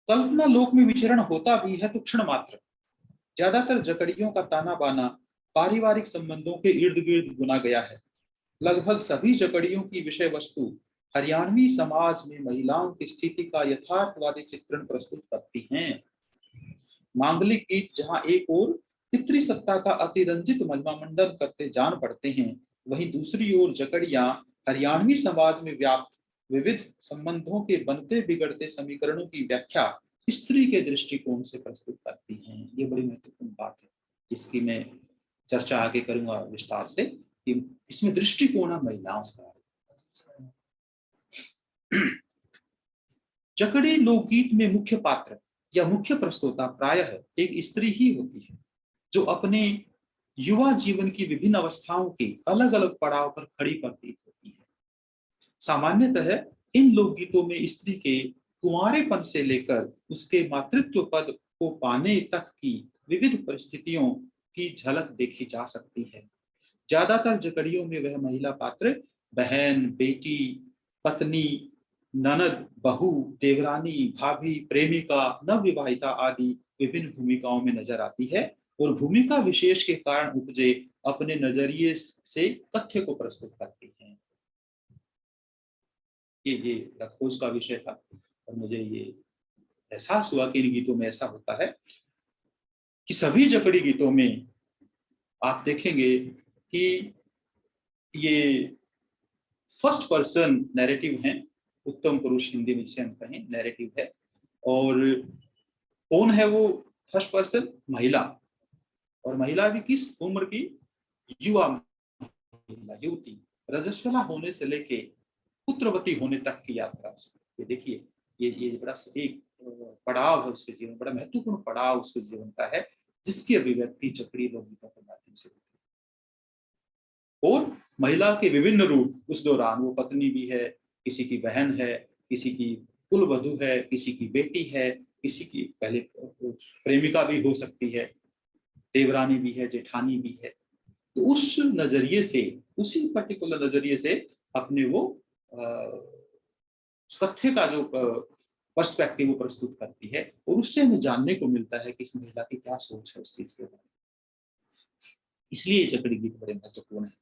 कल्पना लोक में विचरण होता भी है तो क्षण मात्र। ज्यादातर जकड़ियों का ताना बाना पारिवारिक संबंधों के इर्द गिर्द बुना गया है। लगभग सभी जकड़ियों की विषय वस्तु हरियाणवी समाज में महिलाओं की स्थिति का यथार्थवादी चित्रण प्रस्तुत करती हैं। मांगलिक गीत जहां एक ओर पितृसत्ता का अतिरंजित महिमामंडन करते जान पड़ते हैं, वहीं दूसरी ओर जकड़ियां हरियाणवी समाज में व्याप्त विविध संबंधों के बनते बिगड़ते समीकरणों की व्याख्या स्त्री के दृष्टिकोण से प्रस्तुत करती हैं। ये बड़ी महत्वपूर्ण बात है, इसकी मैं चर्चा आगे करूंगा विस्तार से, कि इसमें दृष्टिकोण है महिलाओं का। जकड़ी लोकगीत में मुख्य पात्र या मुख्य प्रस्तोता प्रायः एक स्त्री ही होती है, जो अपने युवा जीवन की विभिन्न अवस्थाओं के अलग अलग पड़ाव पर खड़ी प्रतीत होती है। सामान्यतः इन लोकगीतों में स्त्री के कुंवारेपन से लेकर उसके मातृत्व पद को पाने तक की विविध परिस्थितियों की झलक देखी जा सकती है। ज्यादातर जकड़ियों में वह महिला पात्र बहन, बेटी, पत्नी, ननद, बहू, देवरानी, भाभी, प्रेमिका, नवविवाहिता आदि विभिन्न भूमिकाओं में नजर आती है और भूमिका विशेष के कारण उपजे अपने नजरिए से तथ्य को प्रस्तुत करती हैं। ये खोज का विषय था और मुझे ये एहसास हुआ कि इन गीतों में ऐसा होता है कि सभी जकड़ी गीतों में आप देखेंगे कि ये फर्स्ट पर्सन नैरेटिव है, उत्तम पुरुष हिंदी में जिसे हम कहें नैरेटिव है। और कौन है वो फर्स्ट पर्सन? महिला। और महिला भी किस उम्र की? युवा महिला, युवती, रजस्वला होने से लेके पुत्रवती होने तक की यात्रा। ये देखिए ये बड़ा एक पड़ाव है उसके जीवन, बड़ा महत्वपूर्ण पड़ाव उसके जीवन का है, जिसकी अभिव्यक्ति जकड़ी लोकगीतों के माध्यम से होती है। और महिला के विभिन्न रूप उस दौरान, वो पत्नी भी है, किसी की बहन है, किसी की कुल वधू है, किसी की बेटी है, किसी की पहले प्रेमिका भी हो सकती है, देवरानी भी है, जेठानी भी है। तो उस नजरिए से, उसी पर्टिकुलर नजरिए से अपने वो तथ्य का जो पर्सपेक्टिव वो प्रस्तुत करती है, और उससे हमें जानने को मिलता है कि इस महिला की क्या सोच है उस चीज के बारे में। इसलिए जकड़ी गीत बड़े महत्वपूर्ण है।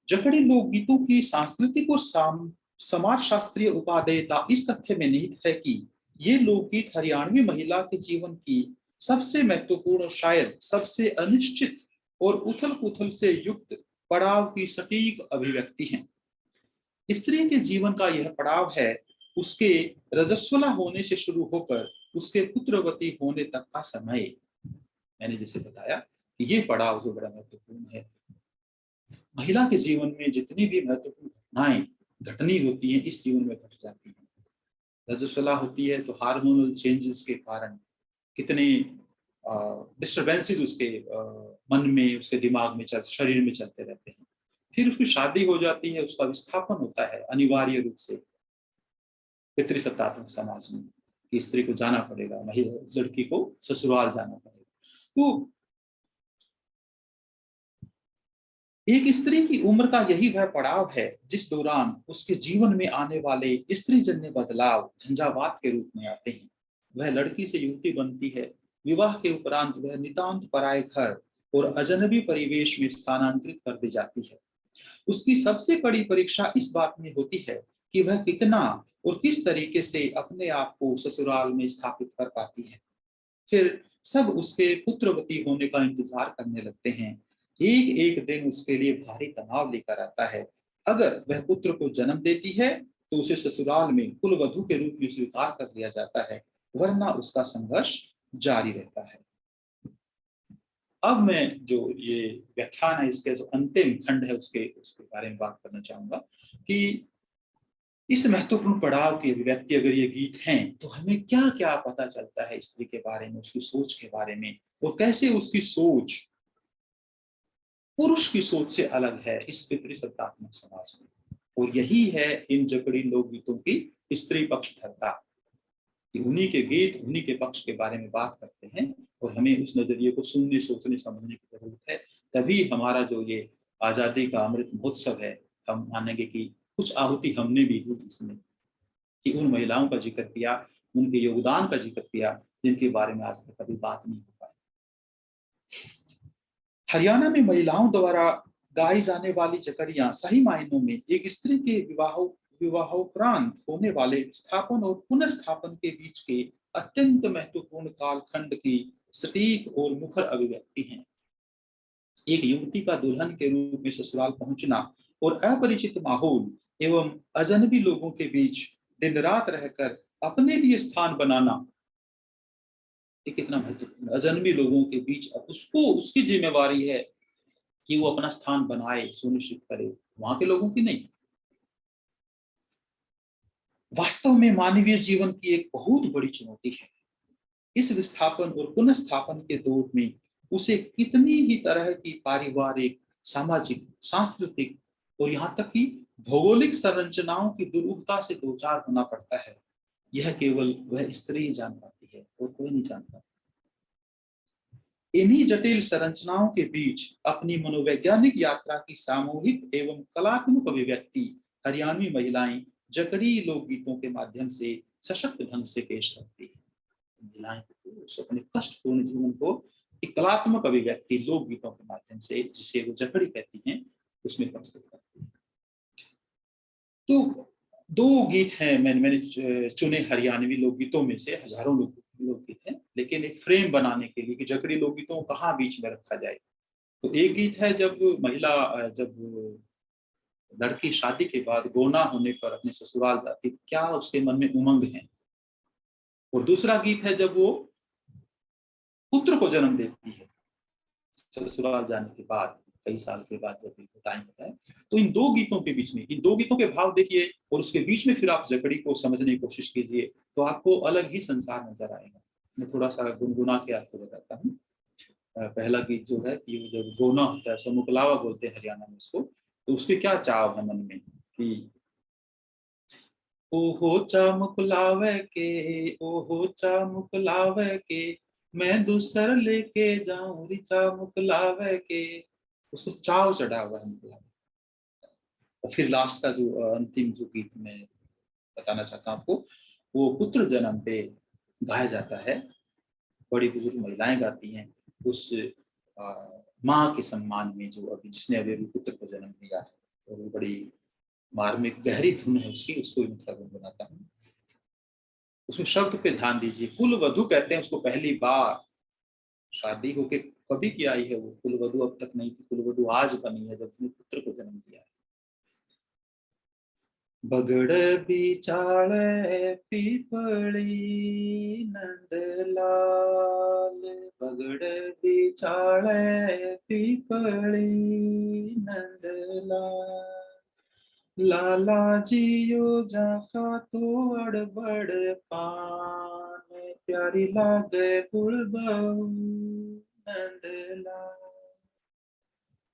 जकड़ी लोकगीतों की सांस्कृतिक और समाज शास्त्रीय उपादेयता इस तथ्य में निहित है कि ये लोकगीत हरियाणवी महिला के जीवन की सबसे महत्वपूर्ण, शायद सबसे अनिश्चित और उथल पुथल से युक्त पड़ाव की सटीक अभिव्यक्ति है। स्त्री के जीवन का यह पड़ाव है उसके रजस्वला होने से शुरू होकर उसके पुत्रवती होने तक का समय। मैंने जैसे बताया कि ये पड़ाव जो बड़ा महत्वपूर्ण है। महिला के जीवन में जितनी भी महत्वपूर्ण घटनाएं घटनी होती हैं, इस जीवन में घट जाती हैं। रजस्वला होती है तो हार्मोनल चेंजेस के कारण कितने डिस्टर्बेंसेस उसके मन में, उसके दिमाग में, शरीर में चलते रहते हैं। फिर उसकी शादी हो जाती है, उसका विस्थापन होता है अनिवार्य रूप से पितृसत्तात्मक समाज में, कि स्त्री को जाना पड़ेगा, महिला लड़की को ससुराल जाना पड़ेगा। तो एक स्त्री की उम्र का यही वह पड़ाव है जिस दौरान उसके जीवन में आने वाले स्त्रीजन्य बदलाव झंझावात के रूप में आते हैं। वह लड़की से युवती बनती है। विवाह के उपरांत वह नितांत पराये घर और अजनबी परिवेश में स्थानांतरित कर दी जाती है। उसकी सबसे कड़ी परीक्षा इस बात में होती है कि वह कितना और किस तरीके से अपने आप को ससुराल में स्थापित कर पाती है। फिर सब उसके पुत्रवती होने का इंतजार करने लगते हैं। एक एक दिन उसके लिए भारी तनाव लेकर आता है। अगर वह पुत्र को जन्म देती है तो उसे ससुराल में कुलवधू के रूप में स्वीकार कर लिया जाता है, वरना उसका संघर्ष जारी रहता है। अब मैं जो ये व्याख्यान है, इसके जो अंतिम खंड है उसके बारे में बात करना चाहूंगा कि इस महत्वपूर्ण पड़ाव की अभिव्यक्ति अगर ये गीत हैं तो हमें क्या क्या पता चलता है स्त्री के बारे में, उसकी सोच के बारे में, और कैसे उसकी सोच पुरुष की सोच से अलग है इस पितृसत्तात्मक समाज में। और यही है इन जकड़ी लोकगीतों की स्त्री पक्षधरता, कि उन्हीं के गीत उन्हीं के पक्ष के बारे में बात करते हैं, और हमें उस नजरिए को सुनने, सोचने, समझने की जरूरत है। तभी हमारा जो ये आजादी का अमृत महोत्सव है, हम मानेंगे कि कुछ आहुति हमने भी दी इसमें, कि उन महिलाओं का जिक्र किया, उनके योगदान का जिक्र किया जिनके बारे में आज तक कभी बात नहीं हो पाई। हरियाणा में महिलाओं द्वारा गाई जाने वाली जकड़ियां सही मायनों में एक स्त्री के विवाहोपरांत होने वाले स्थापन और पुनर्स्थापन के बीच के अत्यंत महत्वपूर्ण कालखंड की सटीक और मुखर अभिव्यक्ति हैं। एक युवती का दुल्हन के रूप में ससुराल पहुंचना और अपरिचित माहौल एवं अजनबी लोगों के बीच दिन रात रहकर अपने लिए स्थान बनाना, ये कितना महत्वपूर्ण। अजनबी लोगों के बीच अब उसको, उसकी जिम्मेवारी है कि वो अपना स्थान बनाए, सुनिश्चित करे, वहां के लोगों की नहीं। वास्तव में मानवीय जीवन की एक बहुत बड़ी चुनौती है। इस विस्थापन और पुनर्स्थापन के दौर में उसे कितनी ही तरह की पारिवारिक, सामाजिक, सांस्कृतिक और यहाँ तक कि भौगोलिक संरचनाओं की दुरूहता से दो चार होना पड़ता है। यह केवल वह स्त्री ही जान पाती है और कोई नहीं जानता। इन्हीं जटिल संरचनाओं के बीच अपनी मनोवैज्ञानिक यात्रा की सामूहिक एवं कलात्मक अभिव्यक्ति हरियाणवी महिलाएं जकड़ी लोकगीतों के माध्यम से सशक्त ढंग से पेश करती है। महिलाएं अपने कष्टपूर्ण जीवन को एक कलात्मक अभिव्यक्ति लोकगीतों के माध्यम से, जिसे वो जकड़ी कहती हैं, उसमें प्रस्तुत करती है। तो दो गीत हैं मैंने चुने हरियाणवी लोकगीतों में से, हजारों लोकगीत हैं, लेकिन एक फ्रेम बनाने के लिए कि जकड़ी लोकगीतों को कहाँ बीच में रखा जाए। तो एक गीत है जब लड़की शादी के बाद गोना होने पर अपने ससुराल जाती, क्या उसके मन में उमंग है। और दूसरा गीत है जब वो पुत्र को जन्म देती है ससुराल जाने के बाद, कई साल के बाद जब टाइम होता है। तो इन दो गीतों के बीच में, इन दो गीतों के भाव देखिए और उसके बीच में फिर आप जकड़ी को समझने की कोशिश कीजिए, तो आपको अलग ही संसार नजर आएगा। मैं थोड़ा सा गुनगुना के आपको बताता हूँ। पहला गीत जो है कि जब गोना होता है, समुकलावा बोलते हैं हरियाणा में उसको, तो उसके क्या चाव है मन में कि ओहो चामुकलावे के, ओहो चामुकलावे के, मैं दूसर लेके जाऊं री चामुकलावे के, उसको चाव चढ़ा हुआ है मुकलावे। और फिर लास्ट का जो अंतिम जो गीत मैं बताना चाहता हूँ आपको, वो पुत्र जन्म पे गाया जाता है। बड़ी बुजुर्ग महिलाएं गाती हैं उस माँ के सम्मान में, जो अभी जिसने अभी पुत्र को जन्म दिया है। और वो बड़ी मार्मिक गहरी धुन है उसकी, उसको भी मैं बनाता हूँ। उसमें शब्द पे ध्यान दीजिए। कुल वधु कहते हैं उसको, पहली बार शादी होके कभी की आई है वो, कुल वधु अब तक नहीं थी, कुल वधु आज बनी है जब उसने पुत्र को जन्म दिया है। बगड़ बिचाले पीपली नंदलाल, बगड़ बिचाले पीपली नंदलाल, लाला जियो जाका तो अड़बड़ पान, प्यारी लागे कुल बहू नंदलाल।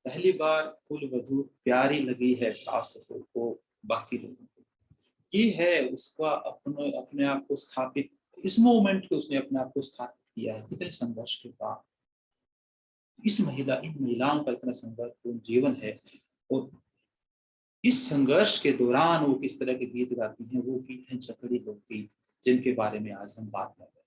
पहली बार कुल वधू प्यारी लगी है सास ससुर को, बाकी लोगों को। ये है उसका अपने अपने आप को स्थापित, इस मोमेंट पे उसने अपने आप को स्थापित किया है। कितने संघर्ष के बाद इन महिलाओं का इतना संघर्षपूर्ण जीवन है, और इस संघर्ष के दौरान वो किस तरह के गीत गाती हैं, वो गीत हैं जकड़ी लोकगीत, जिनके बारे में आज हम बात कर रहे हैं।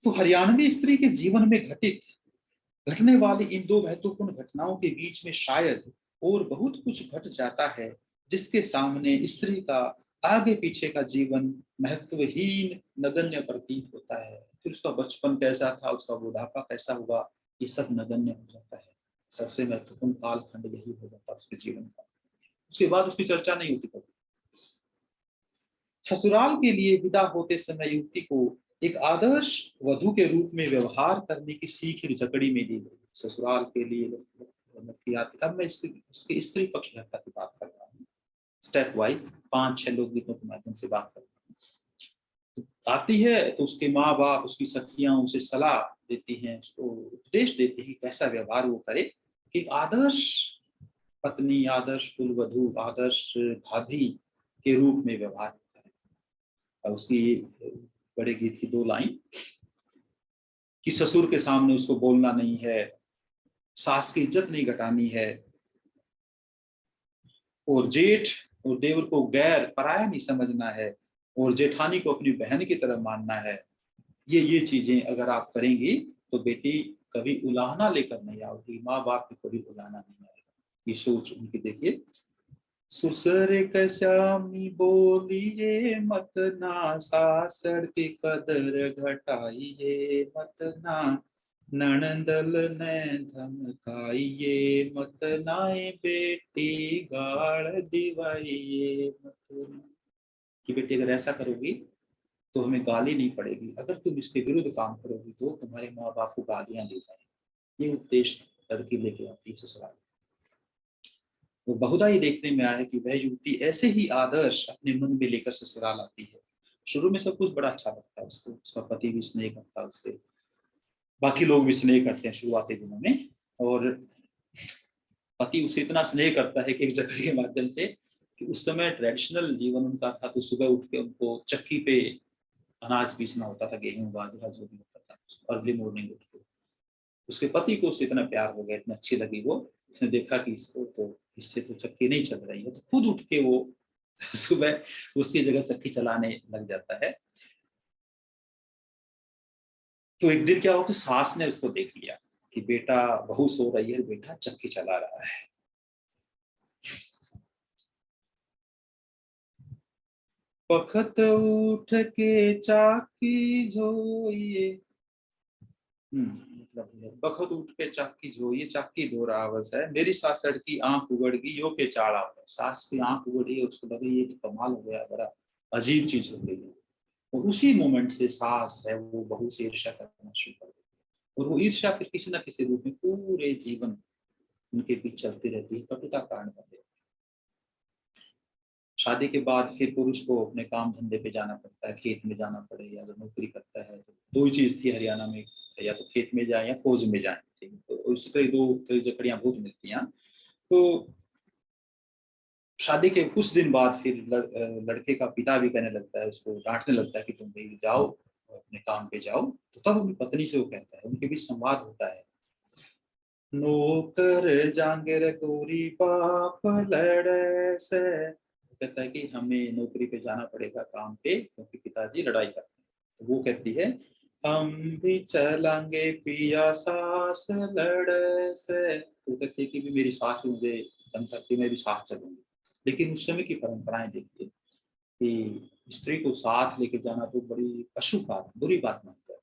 तो हरियाणवी स्त्री के जीवन में घटने वाली इन दो महत्वपूर्ण घटनाओं के बीच में शायद और बहुत कुछ घट जाता है, जिसके सामने स्त्री का आगे पीछे का जीवन महत्वहीन नगण्य प्रतीत होता है। फिर उसका बचपन कैसा था, उसका बुढ़ापा कैसा हुआ, ये सब नगण्य हो जाता है। सबसे महत्वपूर्ण कालखंड यही हो जाता है उसके जीवन का। उसके बाद उसकी चर्चा नहीं होती कभी। ससुराल के लिए विदा होते समय युवती को एक आदर्श वधू के रूप में व्यवहार करने की सीख जकड़ी में दी गई। ससुराल के लिए अब मैं इसके स्त्री पक्ष घटना की बात कर रहा हूँ, स्टेप वाइज 5-6 लोकगीतों के माध्यम से बात कर रहा हूँ। आती है तो उसके माँ बाप, उसकी सखियां उसे सलाह देती हैं, उसको उपदेश देती है कैसा व्यवहार वो करे कि आदर्श पत्नी, आदर्श कुलवधू, आदर्श भाभी के रूप में व्यवहार करे। और उसकी बड़े गीत की 2 लाइन कि ससुर के सामने उसको बोलना नहीं है, सास की इज्जत नहीं घटानी है, और जेठ और देवर को गैर पराया नहीं समझना है, और जेठानी को अपनी बहन की तरह मानना है। ये चीजें अगर आप करेंगी तो बेटी कभी उलाहना लेकर नहीं आओगी, माँ बाप को कभी उलाहना नहीं आएगा। ये सोच उनकी देखिए। सुसर कश्यामी बोलिए मत ना, सासड़ की कदर घटाइए मत ना, नणंदल ने धमकाइए मत नाए, बेटी गाड़ दिवाइए मत ना। कि बेटी अगर ऐसा करोगी तो हमें गाली नहीं पड़ेगी, अगर तुम इसके विरुद्ध काम करोगी तो तुम्हारे माँ बाप को गालियां दे जाएंगे। ये उपदेश लड़की लेके आती है ससुराल। वो बहुधा ही देखने में आया है कि वह युवती ऐसे ही आदर्श अपने मन में लेकर ससुराल आती है। शुरू में सब कुछ बड़ा अच्छा लगता है उसको, उसका पति भी स्नेह करता है उससे, बाकी लोग भी स्नेह करते हैं शुरुआती दिनों में, और पति उसे इतना स्नेह करता है कि एक जकड़ी के माध्यम से, कि उस समय ट्रेडिशनल जीवन उनका था, तो सुबह उठ के उनको चक्की पे अनाज पीसना होता था, गेहूं बाजरा जो भी होता था, अर्ली मॉर्निंग उठ के। उसके पति को उससे इतना प्यार हो गया, इतना अच्छी लगी वो, उसने देखा कि इससे तो चक्की नहीं चल रही है, तो खुद उठ के वो सुबह उसकी जगह चक्की चलाने लग जाता है। तो एक दिन क्या हुआ कि सास ने उसको देख लिया कि बेटा, बहू सो रही है, बेटा चक्की चला रहा है। पखत उठ के चाकी झोइए, मतलब बखत उठ के चाकी झोइए, चाकी धो रहा बस है, मेरी सासड़ की आंख उगड़ गई यो के चाड़ा। सास की आंख उगड़ी, उसको लगा ये तो कमाल हो गया, बड़ा अजीब चीज हो गई। और उसी मोमेंट से सास है वो बहू से ईर्ष्या करना शुरू कर देती है, और वो ईर्ष्या फिर किसी ना किसी रूप में पूरे जीवन उनके बीच चलती रहती है, कटुता कारण बनती है। शादी के बाद फिर पुरुष को अपने काम धंधे पे जाना पड़ता है, खेत में जाना पड़े या अगर नौकरी करता है तो 2 ही चीज थी हरियाणा में, या तो खेत में जाए या फौज में जाए। ठीक है, तो उसी तरह 2 तरह जकड़ियां बहुत मिलती हैं। तो शादी के कुछ दिन बाद फिर लड़के का पिता भी कहने लगता है, उसको डांटने लगता है कि तुम भाई जाओ अपने काम पे जाओ। तो तब अपनी पत्नी से वो कहता है, उनके बीच संवाद होता है, नौकर जांगिर कोरी बाप लड़े से। कहता है कि हमें नौकरी पे जाना पड़ेगा काम पे, क्योंकि पिताजी लड़ाई करते हैं। तो वो कहती है, हम भी चलेंगे पिया सास लड़े से। तो कहती है कि भी मेरी सास मुझे दम करती, मैं भी साथ चलूंगी। लेकिन उस समय की परंपराएं देखिए कि स्त्री को साथ लेके जाना तो बड़ी अशुभ बात, बुरी बात मानता है।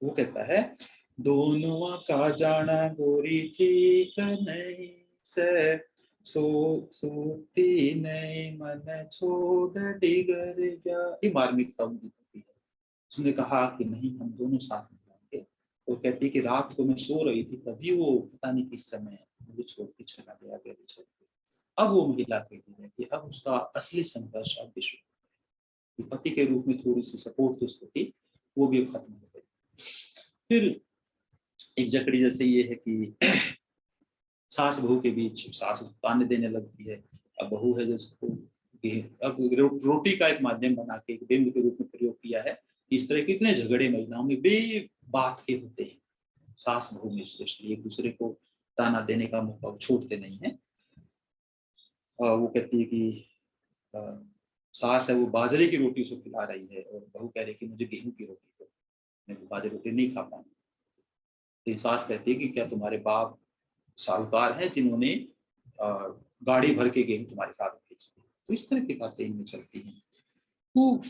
वो कहता है, दोनों का जाना गोरी ठीक नहीं से, सोती नहीं मन छोड़ डिगर गया। ये मार्मिकता उनकी होती है। उसने कहा कि नहीं, हम दोनों साथ में जाएंगे। वो कहती है कि रात को मैं सो रही थी, तभी वो पता नहीं किस समय मुझे छोड़ के चला गया, छोड़ के। अब वो महिला कहती है कि अब उसका असली संघर्ष अब भी शुरू। पति के रूप में थोड़ी सी सपोर्ट उसको थी, वो भी खत्म हो गई। फिर एक जकड़ी जैसे ये है कि सास बहू के बीच सास ताने देने लगती है, अब बहू है जिसको अब रोटी का एक माध्यम बना के एक बिंब के रूप में प्रयोग किया है। इस तरह के इतने झगड़े महिलाओं में बे बात के होते हैं, सास बहू में स्पेशली एक दूसरे को ताना देने का मौका छोड़ते नहीं है। वो कहती है कि सास है वो बाजरे की रोटी उसको खिला रही है और बहू कह रही है कि मुझे गेहूं की रोटी दो, मैं बाजरे रोटी नहीं खा पाऊंगी। तो सास कहती है कि क्या तुम्हारे बाप साहूकार हैं जिन्होंने गाड़ी भर के गेहूं तुम्हारे साथ भेज दिए? तो इस तरह की बातें इनमें चलती हैं। तो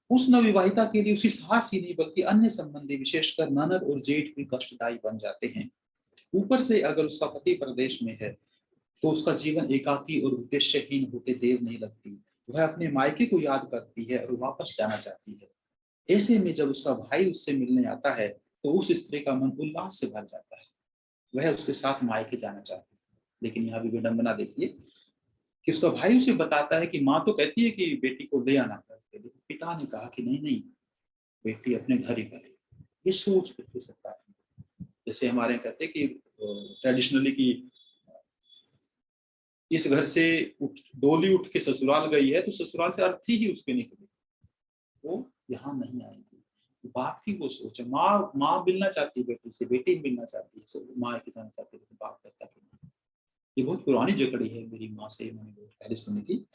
उस नवविवाहिता के लिए उसी सास ही नहीं बल्कि अन्य संबंधी विशेषकर ननद और जेठ भी कष्टदायी बन जाते हैं। ऊपर से अगर उसका पति प्रदेश में है तो उसका जीवन एकाकी और उद्देश्यहीन होते देर नहीं लगती। वह अपने मायके को याद करती है और वापस जाना चाहती है। ऐसे में जब उसका भाई उससे मिलने आता है तो उस स्त्री का मन उल्लास से भर जाता है, वह उसके साथ मायके जाना चाहती है। लेकिन यहाँ भी विडंबना देखिए कि उसका भाई उसे बताता है कि माँ तो कहती है कि बेटी को ले आना करके, लेकिन पिता ने कहा कि नहीं नहीं, बेटी अपने घर ही करे। ये सोच बिल्कुल सकता है। जैसे हमारे यहाँ कहते हैं कि ट्रेडिशनली की इस घर से डोली उठ के ससुराल गई है तो ससुराल से अर्थी ही उसके निकले, वो यहाँ नहीं आएगी। बाप की वो सोच है। माँ मिलना चाहती है बेटी से, बेटी मिलना चाहती है, माँ के जाना चाहती है, बाप कहता है। ये बहुत पुरानी जकड़ी है, मेरी माँ से मैंने बहुत पहले सुनी थी।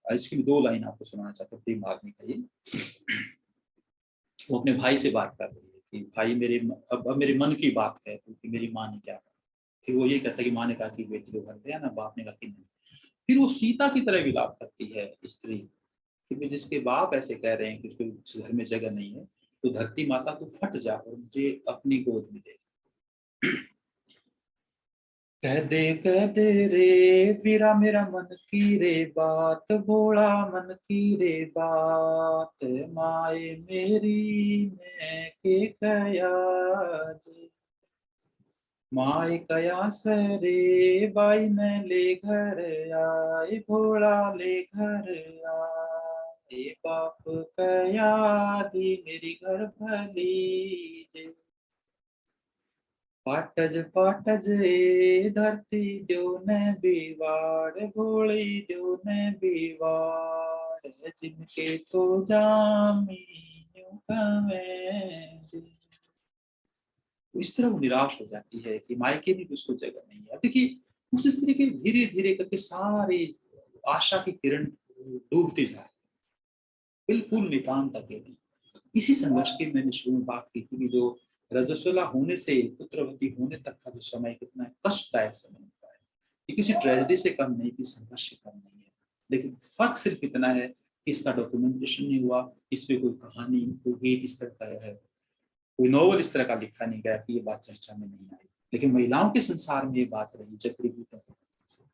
इसकी 2 लाइन आपको सुनाना चाहता हूँ, दिमाग में कहिए। वो अपने भाई से बात कर रही है कि भाई मेरे अब मेरे मन की बात है क्योंकि मेरी माँ ने क्या कहा। फिर वो ये कहता है कि माँ ने कहा कि बेटी को घर दे आना, बाप ने कहा कि नहीं। फिर वो सीता की तरह विलाप करती है स्त्री, क्योंकि जिसके बाप ऐसे कह रहे हैं कि उसको इस घर में जगह नहीं है, तो धरती माता को फट जा और मुझे अपनी गोद में दे। कह दे रे पीरा मेरा मन की रे बात, भोला मन की रे बात, माए मेरी ने के कया जे। माए कया सरे बाई ने ले घर आए, भोला ले घर आए, बाप कया दी मेरी घर भली जे। पाटज ए धरती द्यो ने बिवाड़, भोली द्यो ने बिवाड़, जिनके तो जामी यूं कवें जे। इस तरह वो निराश हो जाती है कि मायके में भी उसको जगह नहीं है। देखिए उस स्त्री के धीरे धीरे करके सारी आशा की किरण डूबती जा रही, बिल्कुल नितांत अकेली। इसी संघर्ष की मैंने शुरू में बात की थी कि जो रजस्वला होने से पुत्रवती होने तक का जो समय कितना कष्टदायक समय होता है, ये किसी ट्रेजेडी से कम नहीं, किसी संघर्ष से कम नहीं है। लेकिन फर्क सिर्फ इतना है कि इसका डॉक्यूमेंटेशन नहीं हुआ, इस पे कोई कहानी, कोई गीत इस तरह का है, कोई नॉवल इस तरह का लिखा नहीं गया कि ये बात चर्चा में नहीं आई। लेकिन महिलाओं के संसार में ये बात रही जकड़ी गीतों से।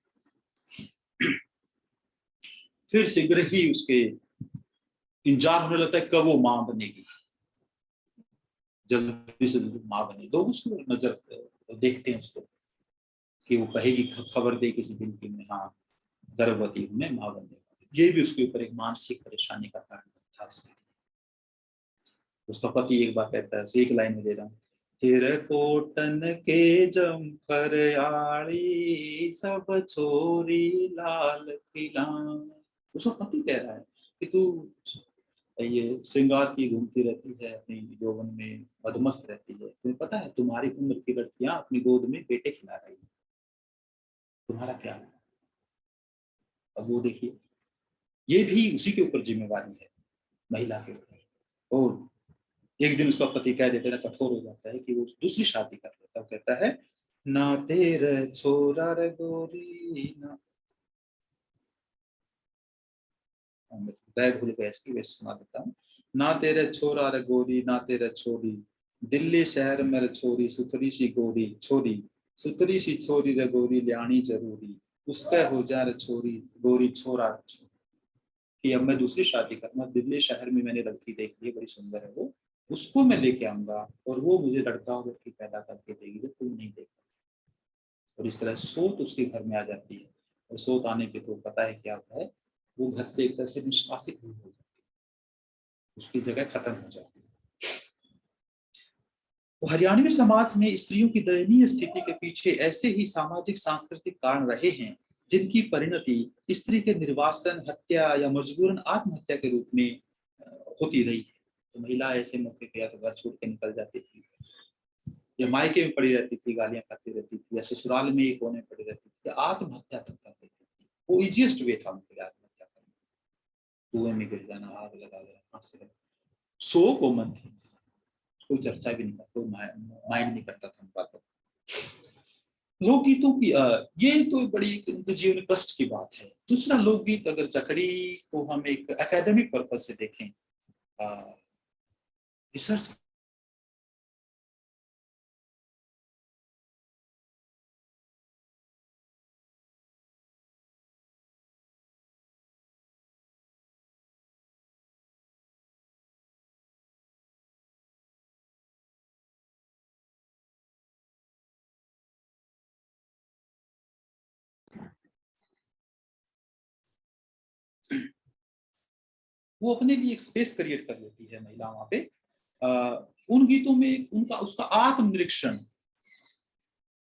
फिर शीघ्र ही उसके इंतजार होने लगता है कब वो माँ बनेगी, जल्दी से जल्दी माँ बने। लोग उसको नजर देखते हैं उसको कि वो कहेगी, खबर दे किसी दिन की मैं हाँ गर्भवती हूँ, मैं माँ बनने वाली। ये भी उसके ऊपर एक मानसिक परेशानी का कारण था। उसका पति एक बार कहता है, एक लाइन में दे रहा हूँ, फिर कोटन के जमफर आड़ी, सब छोरी लाल खिलान। उसका पति कह रहा है कि तू ये श्रृंगार की घूमती रहती है, अपनी यौवन में मदमस्त रहती है, तुम्हें पता है तुम्हारी उम्र की लड़कियां अपनी गोद में बेटे खिला रही है, तुम्हारा क्या है? अब वो देखिए ये भी उसी के ऊपर जिम्मेवारी है, महिला के ऊपर। और एक दिन उसका पति कह देता है, कठोर हो जाता है कि वो दूसरी शादी कर लेता है। कहता है ना तेरे छोरा रे गोरी ना, भूल गया इसकी, वैसे सुना देता हूँ। ना तेरे छोरा रे गोरी ना तेरे छोरी, दिल्ली शहर में छोरी सुथरी सी गोरी छोरी, सुथरी सी छोरी रे गोरी लियानी जरूरी, उसका हो जा रे छोरी गोरी छोरा। कि अब मैं दूसरी शादी करूंगा, दिल्ली शहर में मैंने लड़की देख ली, बड़ी सुंदर है वो, उसको मैं लेके आऊंगा और वो मुझे लड़का और लड़की पैदा करके देगी जो तुम नहीं देख। और इस तरह सोच उसके घर में आ जाती है। और सोच आने पे तो पता है क्या होता है, वो घर से एक तरह से निष्कासित भी हो जाती है। उसकी जगह खत्म हो जाती है। तो हरियाणवी समाज में स्त्रियों की दयनीय स्थिति के पीछे ऐसे ही सामाजिक सांस्कृतिक कारण रहे हैं जिनकी परिणति स्त्री के निर्वासन, हत्या या मजबूरन आत्महत्या के रूप में होती रही है। तो महिला ऐसे मौके पे या तो घर छोड़ के निकल जाती थी, या मायके में पड़ी रहती थी, गालियां खाती रहती थी, या ससुराल में एक कोने पड़ी रहती थी, या आत्महत्या तक कर देती थी। वो इजिएस्ट वे था उनके लिए आत्महत्या करना, कुएं में गिर जाना, आग लगा देना, फांस से। सो कॉमन थिंग्स, कोई चर्चा भी नहीं करता, कोई माइंड नहीं करता था उन बातों। लोकगीतों की ये तो बड़ी उनके जीवन में कष्ट की बात है। दूसरा लोकगीत, अगर जकड़ी को हम एक एकेडमिक पर्पज से देखें, रिसर्च, वो अपने लिए एक स्पेस क्रिएट कर लेती है महिला वहां पे। उन गीतों में उनका उसका आत्मनिरीक्षण,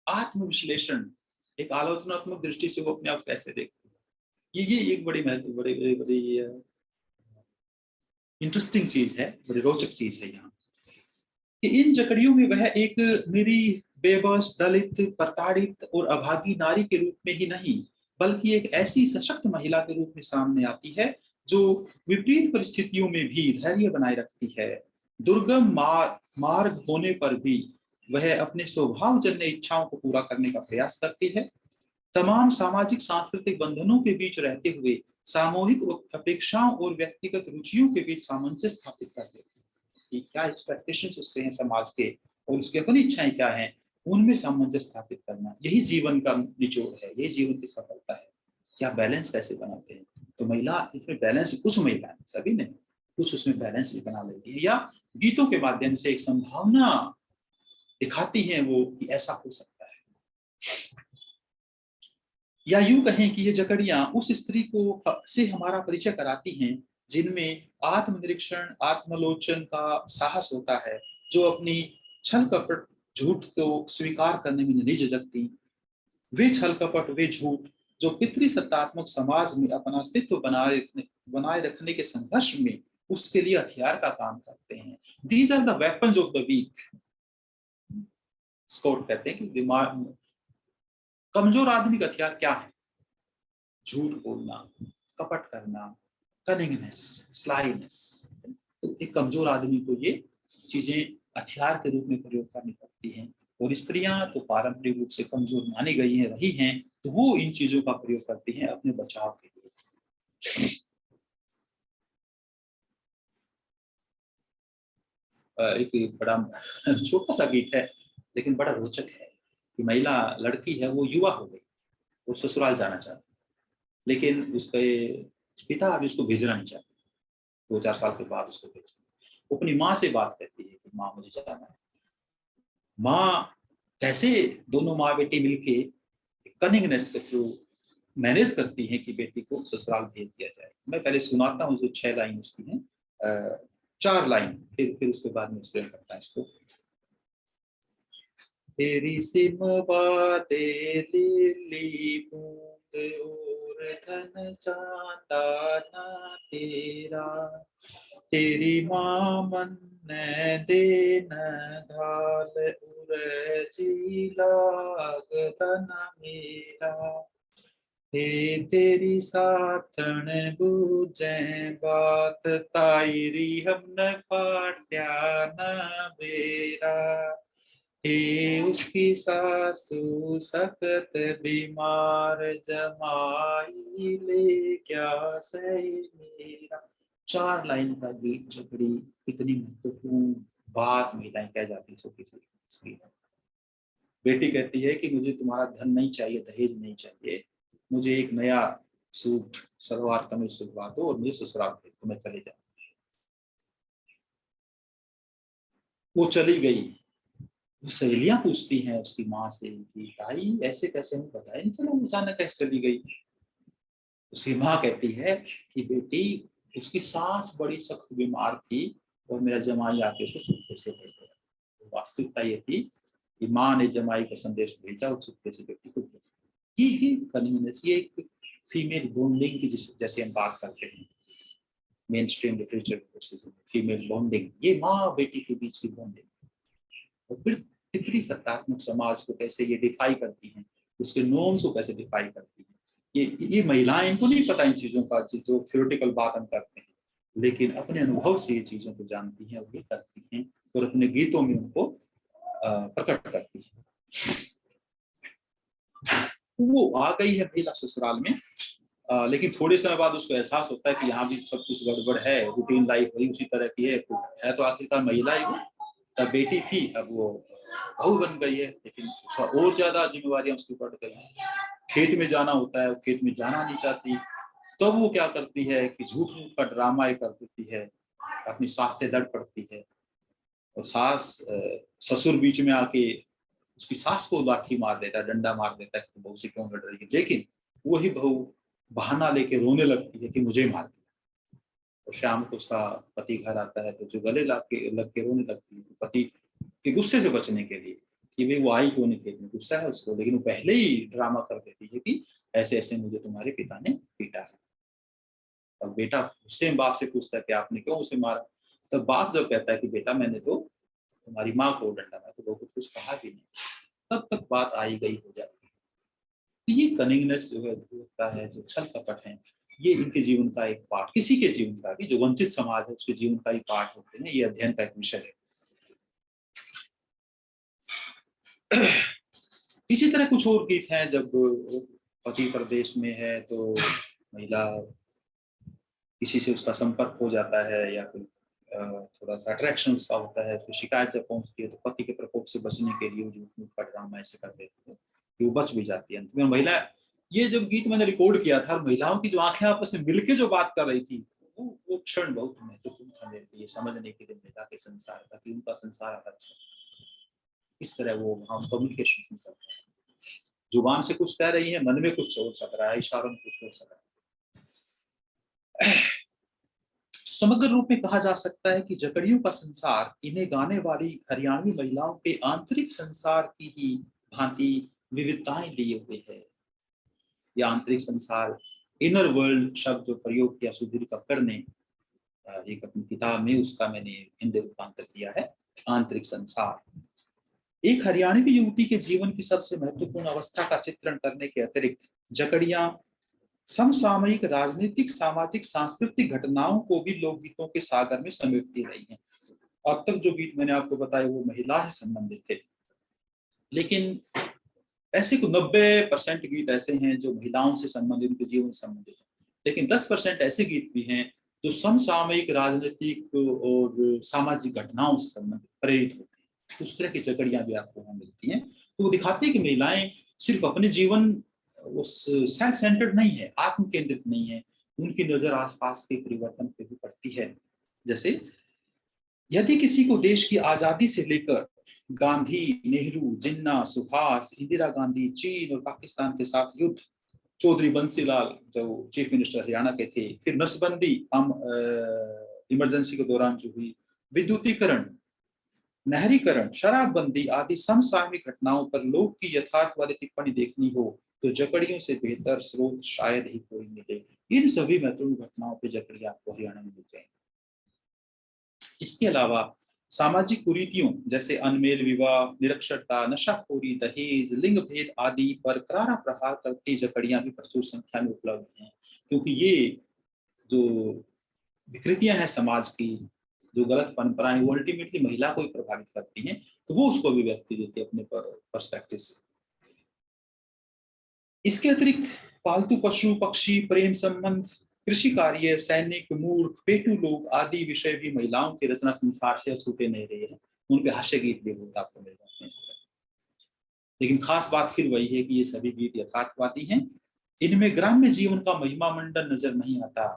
आत्मविश्लेषण, एक आलोचनात्मक दृष्टि से वो अपने आप कैसे देखती है, ये एक बड़ी महत्व, बड़ी बड़ी बड़ी इंटरेस्टिंग चीज है, बड़ी रोचक चीज है यहाँ कि इन जकड़ियों में वह एक मेरी बेबस, दलित, प्रताड़ित और अभागी नारी के रूप में ही नहीं, बल्कि एक ऐसी सशक्त महिला के रूप में सामने आती है जो विपरीत परिस्थितियों में भी धैर्य बनाए रखती है। दुर्गम मार्ग होने पर भी वह अपने स्वभावजन्य इच्छाओं को पूरा करने का प्रयास करती है। तमाम सामाजिक सांस्कृतिक बंधनों के बीच रहते हुए सामूहिक अपेक्षाओं और व्यक्तिगत रुचियों के बीच सामंजस्य स्थापित कर देती है कि क्या एक्सपेक्टेशंस उससे हैं समाज के और उसकी अपनी इच्छाएं क्या हैं, उनमें सामंजस्य स्थापित करना, यही जीवन का निचोड़ है, यही जीवन की सफलता है। क्या बैलेंस कैसे बनाते हैं? तो महिला इसमें बैलेंस, कुछ महिलाएं, सभी नहीं, कुछ उसमें बैलेंस भी बना लेती है, या गीतों के माध्यम से एक संभावना दिखाती हैं वो कि ऐसा हो सकता है। या यूं कहें कि ये जकड़ियां उस स्त्री को से हमारा परिचय कराती हैं जिनमें आत्मनिरीक्षण, आत्मलोचन का साहस होता है, जो अपनी छल कपट, झूठ को स्वीकार करने में नहीं झिझकती। वे छल कपट, वे झूठ जो पितृसत्तात्मक समाज में अपना अस्तित्व बनाए रखने के संघर्ष में उसके लिए हथियार का काम करते हैं। These are the weapons of the weak. Scott कहते हैं कि दिमाग, कमजोर आदमी का हथियार क्या है? झूठ बोलना, कपट करना, कनिंगनेस, स्लाइनेस। तो एक कमजोर आदमी को ये चीजें हथियार के रूप में प्रयोग करनी पड़ती हैं, और स्त्रियां तो पारंपरिक रूप से कमजोर मानी गई हैं, रही हैं, तो वो इन चीजों का प्रयोग करती हैं अपने बचाव के लिए। एक बड़ा छोटा सा गीत है लेकिन बड़ा रोचक है कि महिला लड़की है, वो युवा हो गई, वो ससुराल जाना चाहती, लेकिन उसके पिता अभी उसको भेजना नहीं चाहते, 2-4 साल के बाद उसको भेजना। वो अपनी माँ से बात करती है कि माँ मुझे जाना है। माँ कैसे, दोनों माँ बेटी मिलके कनिंगनेस के थ्रू मैनेज करती हैं कि बेटी को ससुराल भेज दिया जाए। मैं पहले सुनाता हूँ, जो 6 लाइन इसकी हैं, 4 लाइन, फिर उसके बाद में एक्सप्लेन करता है इसको। तेरी सिम बातें लिली बूंद और धन चांदा ना तेरा, तेरी माँ मन दे न घाल उरजी लागतना मेरा, हे तेरी साथण बूझे बात तायरी हम न फाट्या न बेरा, हे उसकी सासू सख्त बीमार जमाई ले क्या सही मेरा। 4 लाइन का गीत, जकड़ी कितनी महत्वपूर्ण बात महिलाएं कह जाती छोटी सी। बेटी कहती है कि मुझे तुम्हारा धन नहीं चाहिए, दहेज नहीं चाहिए, मुझे एक नया सूट, सलवार कमीज सिलवा दो और मुझे ससुराल भेज दो, मैं चले जाऊं। वो चली गई। सहेलियां पूछती हैं उसकी माँ से कि भाई ऐसे कैसे, हमें बताया नहीं चला, अचानक कैसे चली गई। उसकी माँ कहती है कि बेटी उसकी सास बड़ी सख्त बीमार थी और मेरा जमाई आके उसको चुपके से ले गया। तो वास्तविकता ये थी कि माँ ने जमाई को संदेश भेजा और चुपके से बेटी को भेज दिया। ये कन्वीनियंस, ये एक फीमेल बॉन्डिंग की जैसे हम बात करते हैं main stream literature, female bonding, ये माँ बेटी के बीच की बॉन्डिंग। और फिर कितनी सत्तात्मक समाज को कैसे ये डिफाई करती हैं, उसके नॉर्म्स को कैसे डिफाई करती हैं। ये महिलाएं, इनको नहीं पता इन चीजों का, जो थ्योरेटिकल बात हम करते हैं, लेकिन अपने अनुभव से ये चीजों को जानती हैं और ये करती हैं और अपने गीतों में उनको प्रकट करती है। वो आ गई है महिला ससुराल में, लेकिन थोड़े समय बाद उसको एहसास होता है कि यहाँ भी सब कुछ गड़बड़ है, रूटीन लाइफ वही उसी तरह की है तो आखिरकार महिला ही वो, तब बेटी थी अब वो बहू बन गई है, लेकिन उसका और ज्यादा जिम्मेवारियां उसकी बढ़ गई हैं। खेत में जाना होता है, खेत में जाना नहीं चाहती, तब वो क्या करती है कि झूठ मूठ का ड्रामा कर देती है, अपनी सास से लड़ पड़ती है और ससुर बीच में आके उसकी सास को लाठी मार देता है, डंडा मार देता है कि बहू से क्यों लड़ रही है, लेकिन वही बहू बहाना लेके रोने लगती है कि मुझे मार दिया। और शाम को उसका पति घर आता है तो जो गले लग के रोने लगती है, तो पति के गुस्से से बचने के लिए कि भाई वो आई क्यों नहीं खेत में, गुस्सा है उसको, लेकिन वो पहले ही ड्रामा कर देती है कि ऐसे ऐसे मुझे तुम्हारे पिता ने पीटा है। और बेटा गुस्से में बाप से पूछता है कि आपने क्यों उसे मारा, तब बाप जब कहता है कि बेटा मैंने तो तुम्हारी माँ को डंडा मारा, तो वो कुछ कहा भी नहीं, तब तक बात आई गई हो जाती है। तो ये कनिंगनेस जो है, होता है, जो छल कपट है, ये इनके जीवन का एक पार्ट, किसी के जीवन का भी, जो वंचित समाज है उसके जीवन का ही पार्ट होते हैं। ये अध्ययन का एक विषय है। इसी तरह कुछ और गीत हैं, जब पति प्रदेश में है तो महिला किसी से उसका संपर्क हो जाता है या फिर थोड़ा सा अट्रैक्शन उसका होता है, फिर शिकायत जब पहुंचती है तो पति के प्रकोप से बचने के लिए झूठ मूठ का ड्रामा ऐसे कर देते हैं कि वो बच भी जाती है अंत में। महिला, ये जब गीत मैंने रिकॉर्ड किया था, महिलाओं की जो आंखें आपस में मिलके जो बात कर रही थी, वो क्षण बहुत महत्वपूर्ण था मेरे लिए समझने के लिए महिला के संसार का, कि उनका संसार अलग है। इस तरह वो वहाँ कम्युनिकेशन में चल रहा है, जुबान से कुछ कह रही है, मन में कुछ हो सक रहा है, इशारों में कुछ हो सक रहा है। समग्र रूप में कहा जा सकता है कि जकड़ियों का संसार इन्हें गाने वाली हरियाणवी महिलाओं के आंतरिक संसार की ही भांति विविधताएं लिए हुए है। यह आंतरिक संसार, इनर वर्ल्ड शब्द जो प्रयोग किया सुधीर कक्कड़ ने एक अपनी किताब में, उसका मैंने हिंदी रूपांतर किया है, आंतरिक संसार। एक हरियाणवी युवती के जीवन की सबसे महत्वपूर्ण अवस्था का चित्रण करने के अतिरिक्त जकड़ियां समसामयिक राजनीतिक, सामाजिक, सांस्कृतिक घटनाओं को भी लोकगीतों के सागर में समेटती रही हैं। अब तक जो गीत मैंने आपको बताए वो महिला से संबंधित थे, लेकिन ऐसे को 90% गीत ऐसे हैं जो महिलाओं से संबंधित, उनके जीवन से संबंधित हैं, लेकिन 10% ऐसे गीत भी हैं जो समसामयिक राजनीतिक और सामाजिक घटनाओं से संबंधित प्रेरित होते हैं। उस तरह की जकड़ियां भी आपको वहां मिलती हैं। तो वो दिखाते हैं कि महिलाएं सिर्फ अपने जीवन उस सेल्फ सेंटर्ड नहीं है, आत्म केंद्रित नहीं है, उनकी नजर आसपास के परिवर्तन पे भी पड़ती है। जैसे यदि किसी को देश की आजादी से लेकर गांधी, नेहरू, जिन्ना, सुभाष, इंदिरा गांधी, चीन और पाकिस्तान के साथ युद्ध, चौधरी बंसीलाल जो चीफ मिनिस्टर हरियाणा के थे, फिर नसबंदी इमरजेंसी के दौरान जो हुई, विद्युतीकरण, नहरीकरण, शराबबंदी आदि समसामयिक घटनाओं पर लोग की यथार्थवादी टिप्पणी देखनी हो तो जकड़ियों से बेहतर स्रोत शायद ही कोई मिले। इन सभी महत्वपूर्ण घटनाओं पे जकड़ी आपको हरियाणा में मिल जाएंगे। इसके अलावा सामाजिक कुरीतियों जैसे अनमेल विवाह, निरक्षरता, नशाखोरी, दहेज, लिंग भेद आदि पर करारा प्रहार करती जकड़ियां भी प्रचुर संख्या में उपलब्ध हैं, क्योंकि ये जो विकृतियां हैं समाज की, जो गलत परंपराएं, वो अल्टीमेटली महिला को ही प्रभावित करती हैं, तो वो उसको अभिव्यक्ति देती है अपने पर्सपेक्टिव से। इसके अतिरिक्त पालतू पशु, पक्षी, प्रेम संबंध, कृषि कार्य, सैनिक, मूर्ख, पेटू लोग आदि विषय भी महिलाओं के रचना संसार से छूटे नहीं रहे हैं। उन पे हास्य गीत भी बहुत आपको मिल जाते हैं इस तरह। लेकिन खास बात फिर वही है कि ये सभी गीत यथार्थवादी हैं, इनमें ग्राम्य जीवन का महिमा मंडन नजर नहीं आता।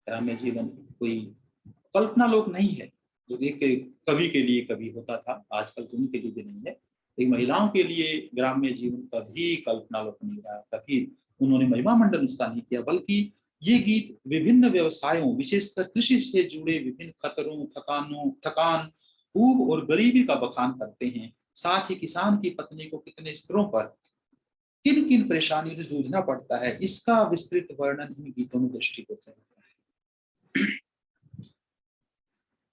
ग्राम्य जीवन कोई कल्पना लोक नहीं है, जो एक कवि के लिए कभी होता था, आजकल तो उनके लिए भी नहीं है। एक महिलाओं के लिए ग्राम्य जीवन कभी कल्पना लोक नहीं रहा, कभी उन्होंने महिमा मंडन उसका नहीं किया, बल्कि ये गीत विभिन्न व्यवसायों, विशेषकर कृषि से जुड़े विभिन्न खतरों, थकान, ऊब और गरीबी का बखान करते हैं। साथ ही किसान की पत्नी को कितने स्तरों पर किन किन परेशानियों से जूझना पड़ता है, इसका विस्तृत वर्णन इन गीतों में दृष्टिगोचर से होता है।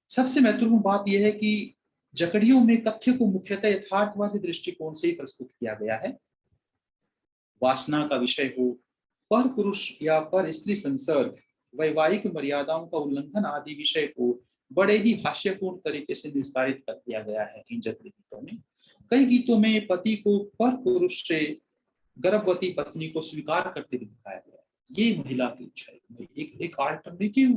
सबसे महत्वपूर्ण बात यह है कि जकड़ियों में कथ्य को मुख्यतः यथार्थवादी दृष्टिकोण से ही प्रस्तुत किया गया है। वासना का विषय हो, पर पुरुष या पर स्त्री संसर्ग, वैवाहिक मर्यादाओं का उल्लंघन आदि विषय को बड़े ही हास्यपूर्ण तरीके से निस्तारित कर दिया गया है इन जकड़ी गीतों में। कई गीतों में पति को पर पुरुष से गर्भवती पत्नी को स्वीकार करते हुए दिखाया गया है। ये महिला की इच्छा है, एक अल्टरनेटिव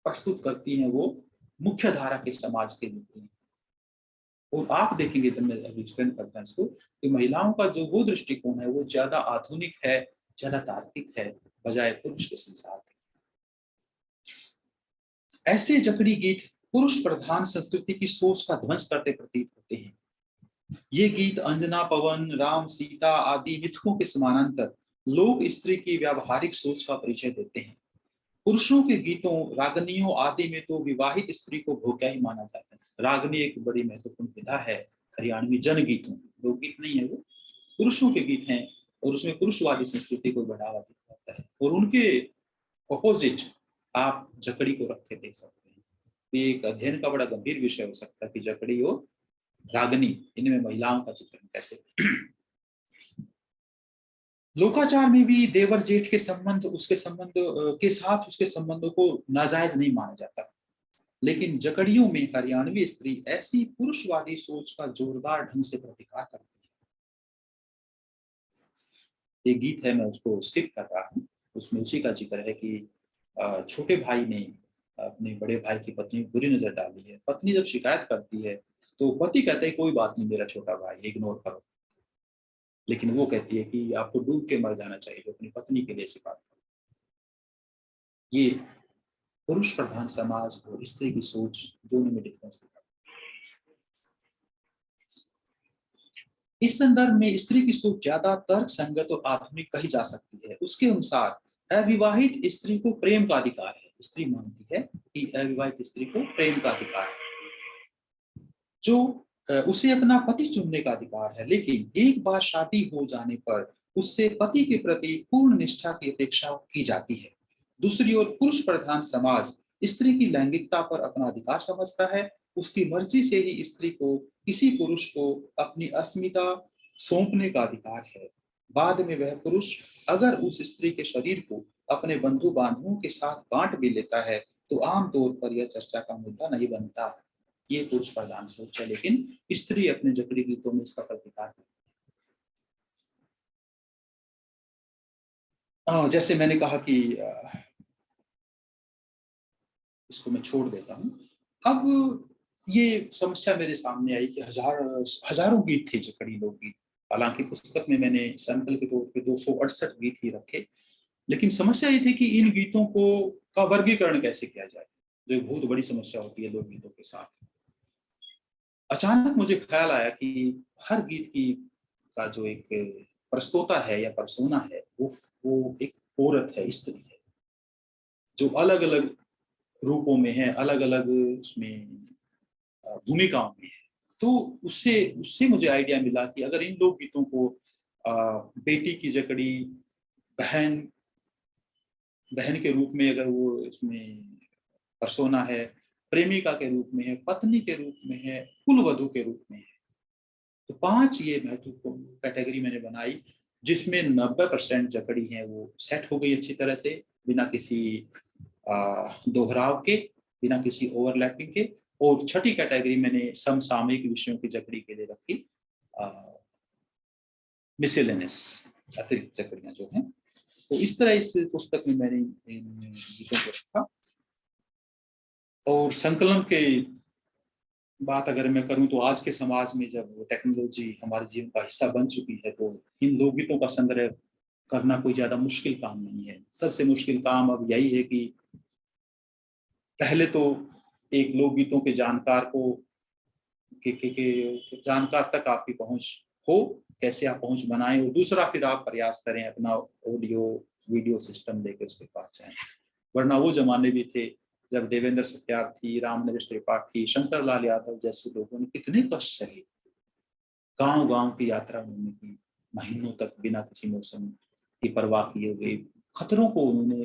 प्रस्तुत करती है वो मुख्य धारा के समाज के लिए। और आप देखेंगे तो मैं अभी एक्सप्लेन करता हूं इसको कि महिलाओं का जो वो दृष्टिकोण है वो ज्यादा आधुनिक है, ज्यादा तार्किक है बजाय पुरुष के संसार के। ऐसे जकड़ी गीत पुरुष प्रधान संस्कृति की सोच का ध्वंस करते प्रतीत होते हैं। ये गीत अंजना, पवन, राम, सीता आदि मिथकों के समानांतर लोक स्त्री की व्यावहारिक सोच का परिचय देते हैं। पुरुषों के गीतों, रागनियों आदि में तो विवाहित स्त्री को भोक्या ही माना जाता है। रागनी एक बड़ी महत्वपूर्ण विधा है हरियाणवी जनगीतों, लोकगीत नहीं है, वो पुरुषों के गीत हैं और उसमें पुरुषवादी संस्कृति को बढ़ावा दिया जाता है। और उनके अपोजिट आप जकड़ी को रख के देख सकते हैं। ये एक अध्ययन का बड़ा गंभीर विषय हो सकता है कि जकड़ी और रागनी, इनमें महिलाओं का चित्रण कैसे। लोकाचार में भी देवर जेठ के संबंध, उसके संबंध के साथ उसके संबंधों को नाजायज नहीं माना जाता, लेकिन जकड़ियों में हरियाणवी स्त्री ऐसी पुरुषवादी सोच का जोरदार ढंग से प्रतिकार करती है। एक गीत है, मैं उसको स्किप कर रहा हूँ, उसमें उसी का जिक्र है कि छोटे भाई ने अपने बड़े भाई की पत्नी को बुरी नजर डाली है। पत्नी जब शिकायत करती है तो पति कहते हैं कोई बात नहीं, मेरा छोटा भाई, इग्नोर करो। लेकिन वो कहती है कि आपको डूब के मर जाना चाहिए जो अपनी पत्नी के लिए ऐसी बात करो। ये पुरुष प्रधान समाज और स्त्री की सोच दोनों में डिफरेंस दिखा। इस संदर्भ में स्त्री की सोच ज्यादा तर्क संगत और आधुनिक कही जा सकती है। उसके अनुसार अविवाहित स्त्री को प्रेम का अधिकार है। स्त्री मानती है कि अविवाहित स्त्री को प्रेम का अधिकार है, जो उसे अपना पति चुनने का अधिकार है, लेकिन एक बार शादी हो जाने पर उससे पति के प्रति पूर्ण निष्ठा की अपेक्षा की जाती है। दूसरी ओर पुरुष प्रधान समाज स्त्री की लैंगिकता पर अपना अधिकार समझता है। उसकी मर्जी से ही स्त्री को किसी पुरुष को अपनी अस्मिता सौंपने का अधिकार है। बाद में वह पुरुष अगर उस स्त्री के शरीर को अपने बंधु बांधवों के साथ बांट भी लेता है तो आमतौर पर यह चर्चा का मुद्दा नहीं बनता। ये पुरुष प्रधान सोच है, लेकिन स्त्री अपने जकड़ी गीतों में इसका प्रतिकार करती है। जैसे मैंने कहा कि इसको मैं छोड़ देता हूं। अब ये समस्या मेरे सामने आई कि हजारों गीत थे जकड़ी लोकगीत। हालांकि पुस्तक में मैंने सैंपल के तौर पे 268 गीत ही रखे, लेकिन समस्या ये थी कि इन गीतों को का वर्गीकरण कैसे किया जाए, जो एक बहुत बड़ी समस्या होती है लोकगीतों के साथ। अचानक मुझे ख्याल आया कि हर गीत की का जो एक प्रस्तोता है या पर्सोना है वो एक औरत है, स्त्री है, जो अलग अलग रूपों में है, अलग अलग उसमें भूमिकाओं में है। तो उससे उससे मुझे आइडिया मिला कि अगर इन लोक गीतों को बेटी की जकड़ी, बहन बहन के रूप में अगर वो इसमें पर्सोना है, प्रेमिका के रूप में है, पत्नी के रूप में है, कुलवधू के रूप में है, तो 5 ये महत्वपूर्ण कैटेगरी मैंने बनाई, जिसमें 90% जकड़ी है वो सेट हो गई अच्छी तरह से, बिना किसी दोहराव के, बिना किसी ओवरलैपिंग के। और छठी कैटेगरी मैंने समसामयिक विषयों की जकड़ी के लिए रखी, मिसलेनियस, अतिरिक्त जकड़ियां जो हैं। तो इस तरह इस पुस्तक में मैंने इन गीतों को रखा। और संकलन के बात अगर मैं करूं तो आज के समाज में जब टेक्नोलॉजी हमारे जीवन का हिस्सा बन चुकी है, तो इन लोकगीतों का संग्रह करना कोई ज्यादा मुश्किल काम नहीं है। सबसे मुश्किल काम अब यही है कि पहले तो एक लोकगीतों के जानकार को के जानकार तक आपकी पहुंच हो, कैसे आप पहुंच बनाएं, और दूसरा फिर आप प्रयास करें अपना ऑडियो वीडियो सिस्टम लेके उसके पास जाएं। वरना वो जमाने भी थे जब देवेंद्र सत्यार्थी, रामनरेश त्रिपाठी, शंकर लाल यादव जैसे लोगों ने कितने कष्ट सहे। गांव गांव की यात्रा उन्होंने की, महीनों तक बिना किसी मौसम की परवाह किए हुए खतरों को उन्होंने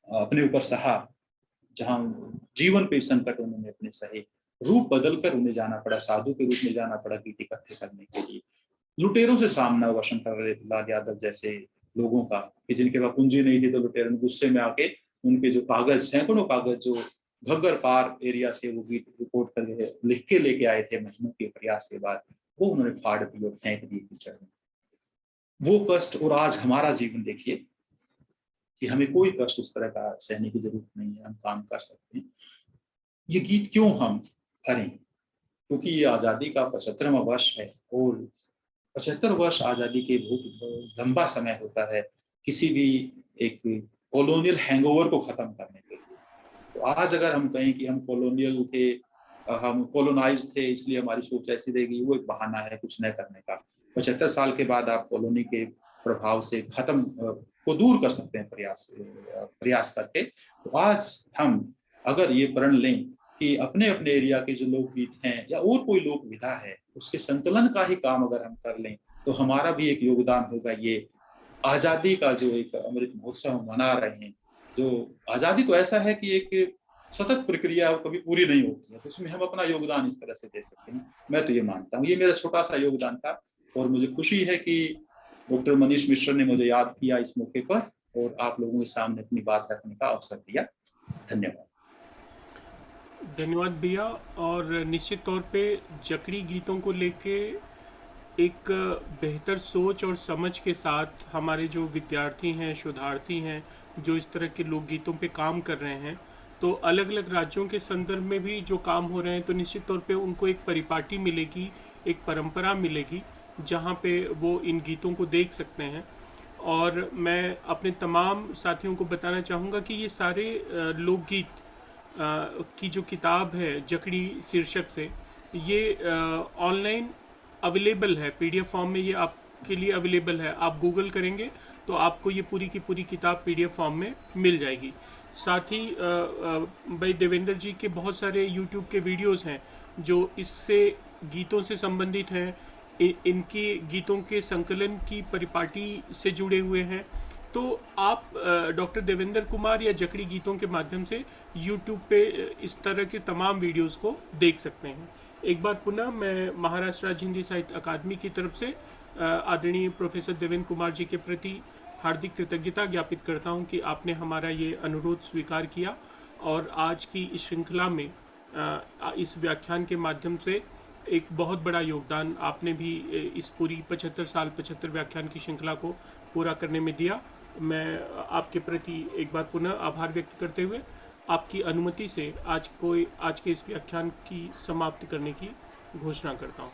अपने ऊपर सहा। जहां जीवन पे संकट उन्होंने अपने सहे, रूप बदलकर उन्हें जाना पड़ा, साधु के रूप में जाना पड़ा गीत इकट्ठे करने के लिए। लुटेरों से सामना हुआ शंकर लाल यादव जैसे लोगों का, कि जिनके पास पूंजी नहीं थी तो लुटेरों ने गुस्से में आके उनके जो कागज, सैकड़ों कागज जो घग्गर पार एरिया से वो गीत रिपोर्ट करके लिख के लेके आए थे महीनों के प्रयास के बाद, वो उन्होंने फाड़ दी और फेंक दी कीचड़ में। वो कष्ट, और आज हमारा जीवन देखिए कि हमें कोई कष्ट उस तरह का सहने की जरूरत नहीं है, हम काम कर सकते हैं। ये गीत क्यों हम करें? क्योंकि ये आज़ादी का 75वां वर्ष है, और 75 वर्ष आज़ादी के बहुत लंबा समय होता है किसी भी एक कॉलोनियल हैंगओवर को खत्म करने के लिए। तो आज अगर हम कहें कि हम कॉलोनियल थे, हम कॉलोनाइज थे इसलिए हमारी सोच ऐसी रहेगी, वो एक बहाना है कुछ न करने का। 75 साल के बाद आप कॉलोनी के प्रभाव से खत्म को दूर कर सकते हैं प्रयास करके। तो आज हम अगर ये प्रण लें कि अपने अपने एरिया के जो लोकगीत हैं या और कोई लोक विधा है उसके संकलन का ही काम अगर हम कर लें, तो हमारा भी एक योगदान होगा। ये आज़ादी का जो एक अमृत महोत्सव हम मना रहे हैं, जो आज़ादी तो ऐसा है कि एक सतत प्रक्रिया है, वो कभी पूरी नहीं होती है, तो उसमें हम अपना योगदान इस तरह से दे सकते हैं। मैं तो ये मानता हूँ, ये मेरा छोटा सा योगदान था, और मुझे खुशी है कि डॉक्टर मनीष मिश्र ने मुझे याद किया इस मौके पर और आप लोगों के सामने अपनी बात रखने का अवसर दिया। धन्यवाद।
धन्यवाद भैया। और निश्चित तौर पे जकड़ी गीतों को लेके एक बेहतर सोच और समझ के साथ हमारे जो विद्यार्थी हैं, शोधार्थी हैं, जो इस तरह के लोकगीतों पे काम कर रहे हैं, तो अलग अलग राज्यों के संदर्भ में भी जो काम हो रहे हैं, तो निश्चित तौर पे उनको एक परिपाटी मिलेगी, एक परंपरा मिलेगी जहाँ पे वो इन गीतों को देख सकते हैं। और मैं अपने तमाम साथियों को बताना चाहूँगा कि ये सारे लोकगीत की जो किताब है जकड़ी शीर्षक से, ये ऑनलाइन अवेलेबल है, पीडीएफ फॉर्म में ये आपके लिए अवेलेबल है। आप गूगल करेंगे तो आपको ये पूरी की पूरी किताब पीडीएफ फॉर्म में मिल जाएगी। साथ ही भाई देवेंद्र जी के बहुत सारे यूट्यूब के वीडियोस हैं जो इससे गीतों से संबंधित हैं, इनके गीतों के संकलन की परिपाटी से जुड़े हुए हैं। तो आप डॉक्टर देवेंद्र कुमार या जकड़ी गीतों के माध्यम से यूट्यूब पे इस तरह के तमाम वीडियोस को देख सकते हैं। एक बार पुनः मैं महाराष्ट्र राज्य हिंदी साहित्य अकादमी की तरफ से आदरणीय प्रोफेसर देवेंद्र कुमार जी के प्रति हार्दिक कृतज्ञता ज्ञापित करता हूं कि आपने हमारा ये अनुरोध स्वीकार किया और आज की इस श्रृंखला में इस व्याख्यान के माध्यम से एक बहुत बड़ा योगदान आपने भी इस पूरी 75 व्याख्यान की श्रृंखला को पूरा करने में दिया। मैं आपके प्रति एक बार पुनः आभार व्यक्त करते हुए आपकी अनुमति से आज के इस व्याख्यान की समाप्ति करने की घोषणा करता हूँ।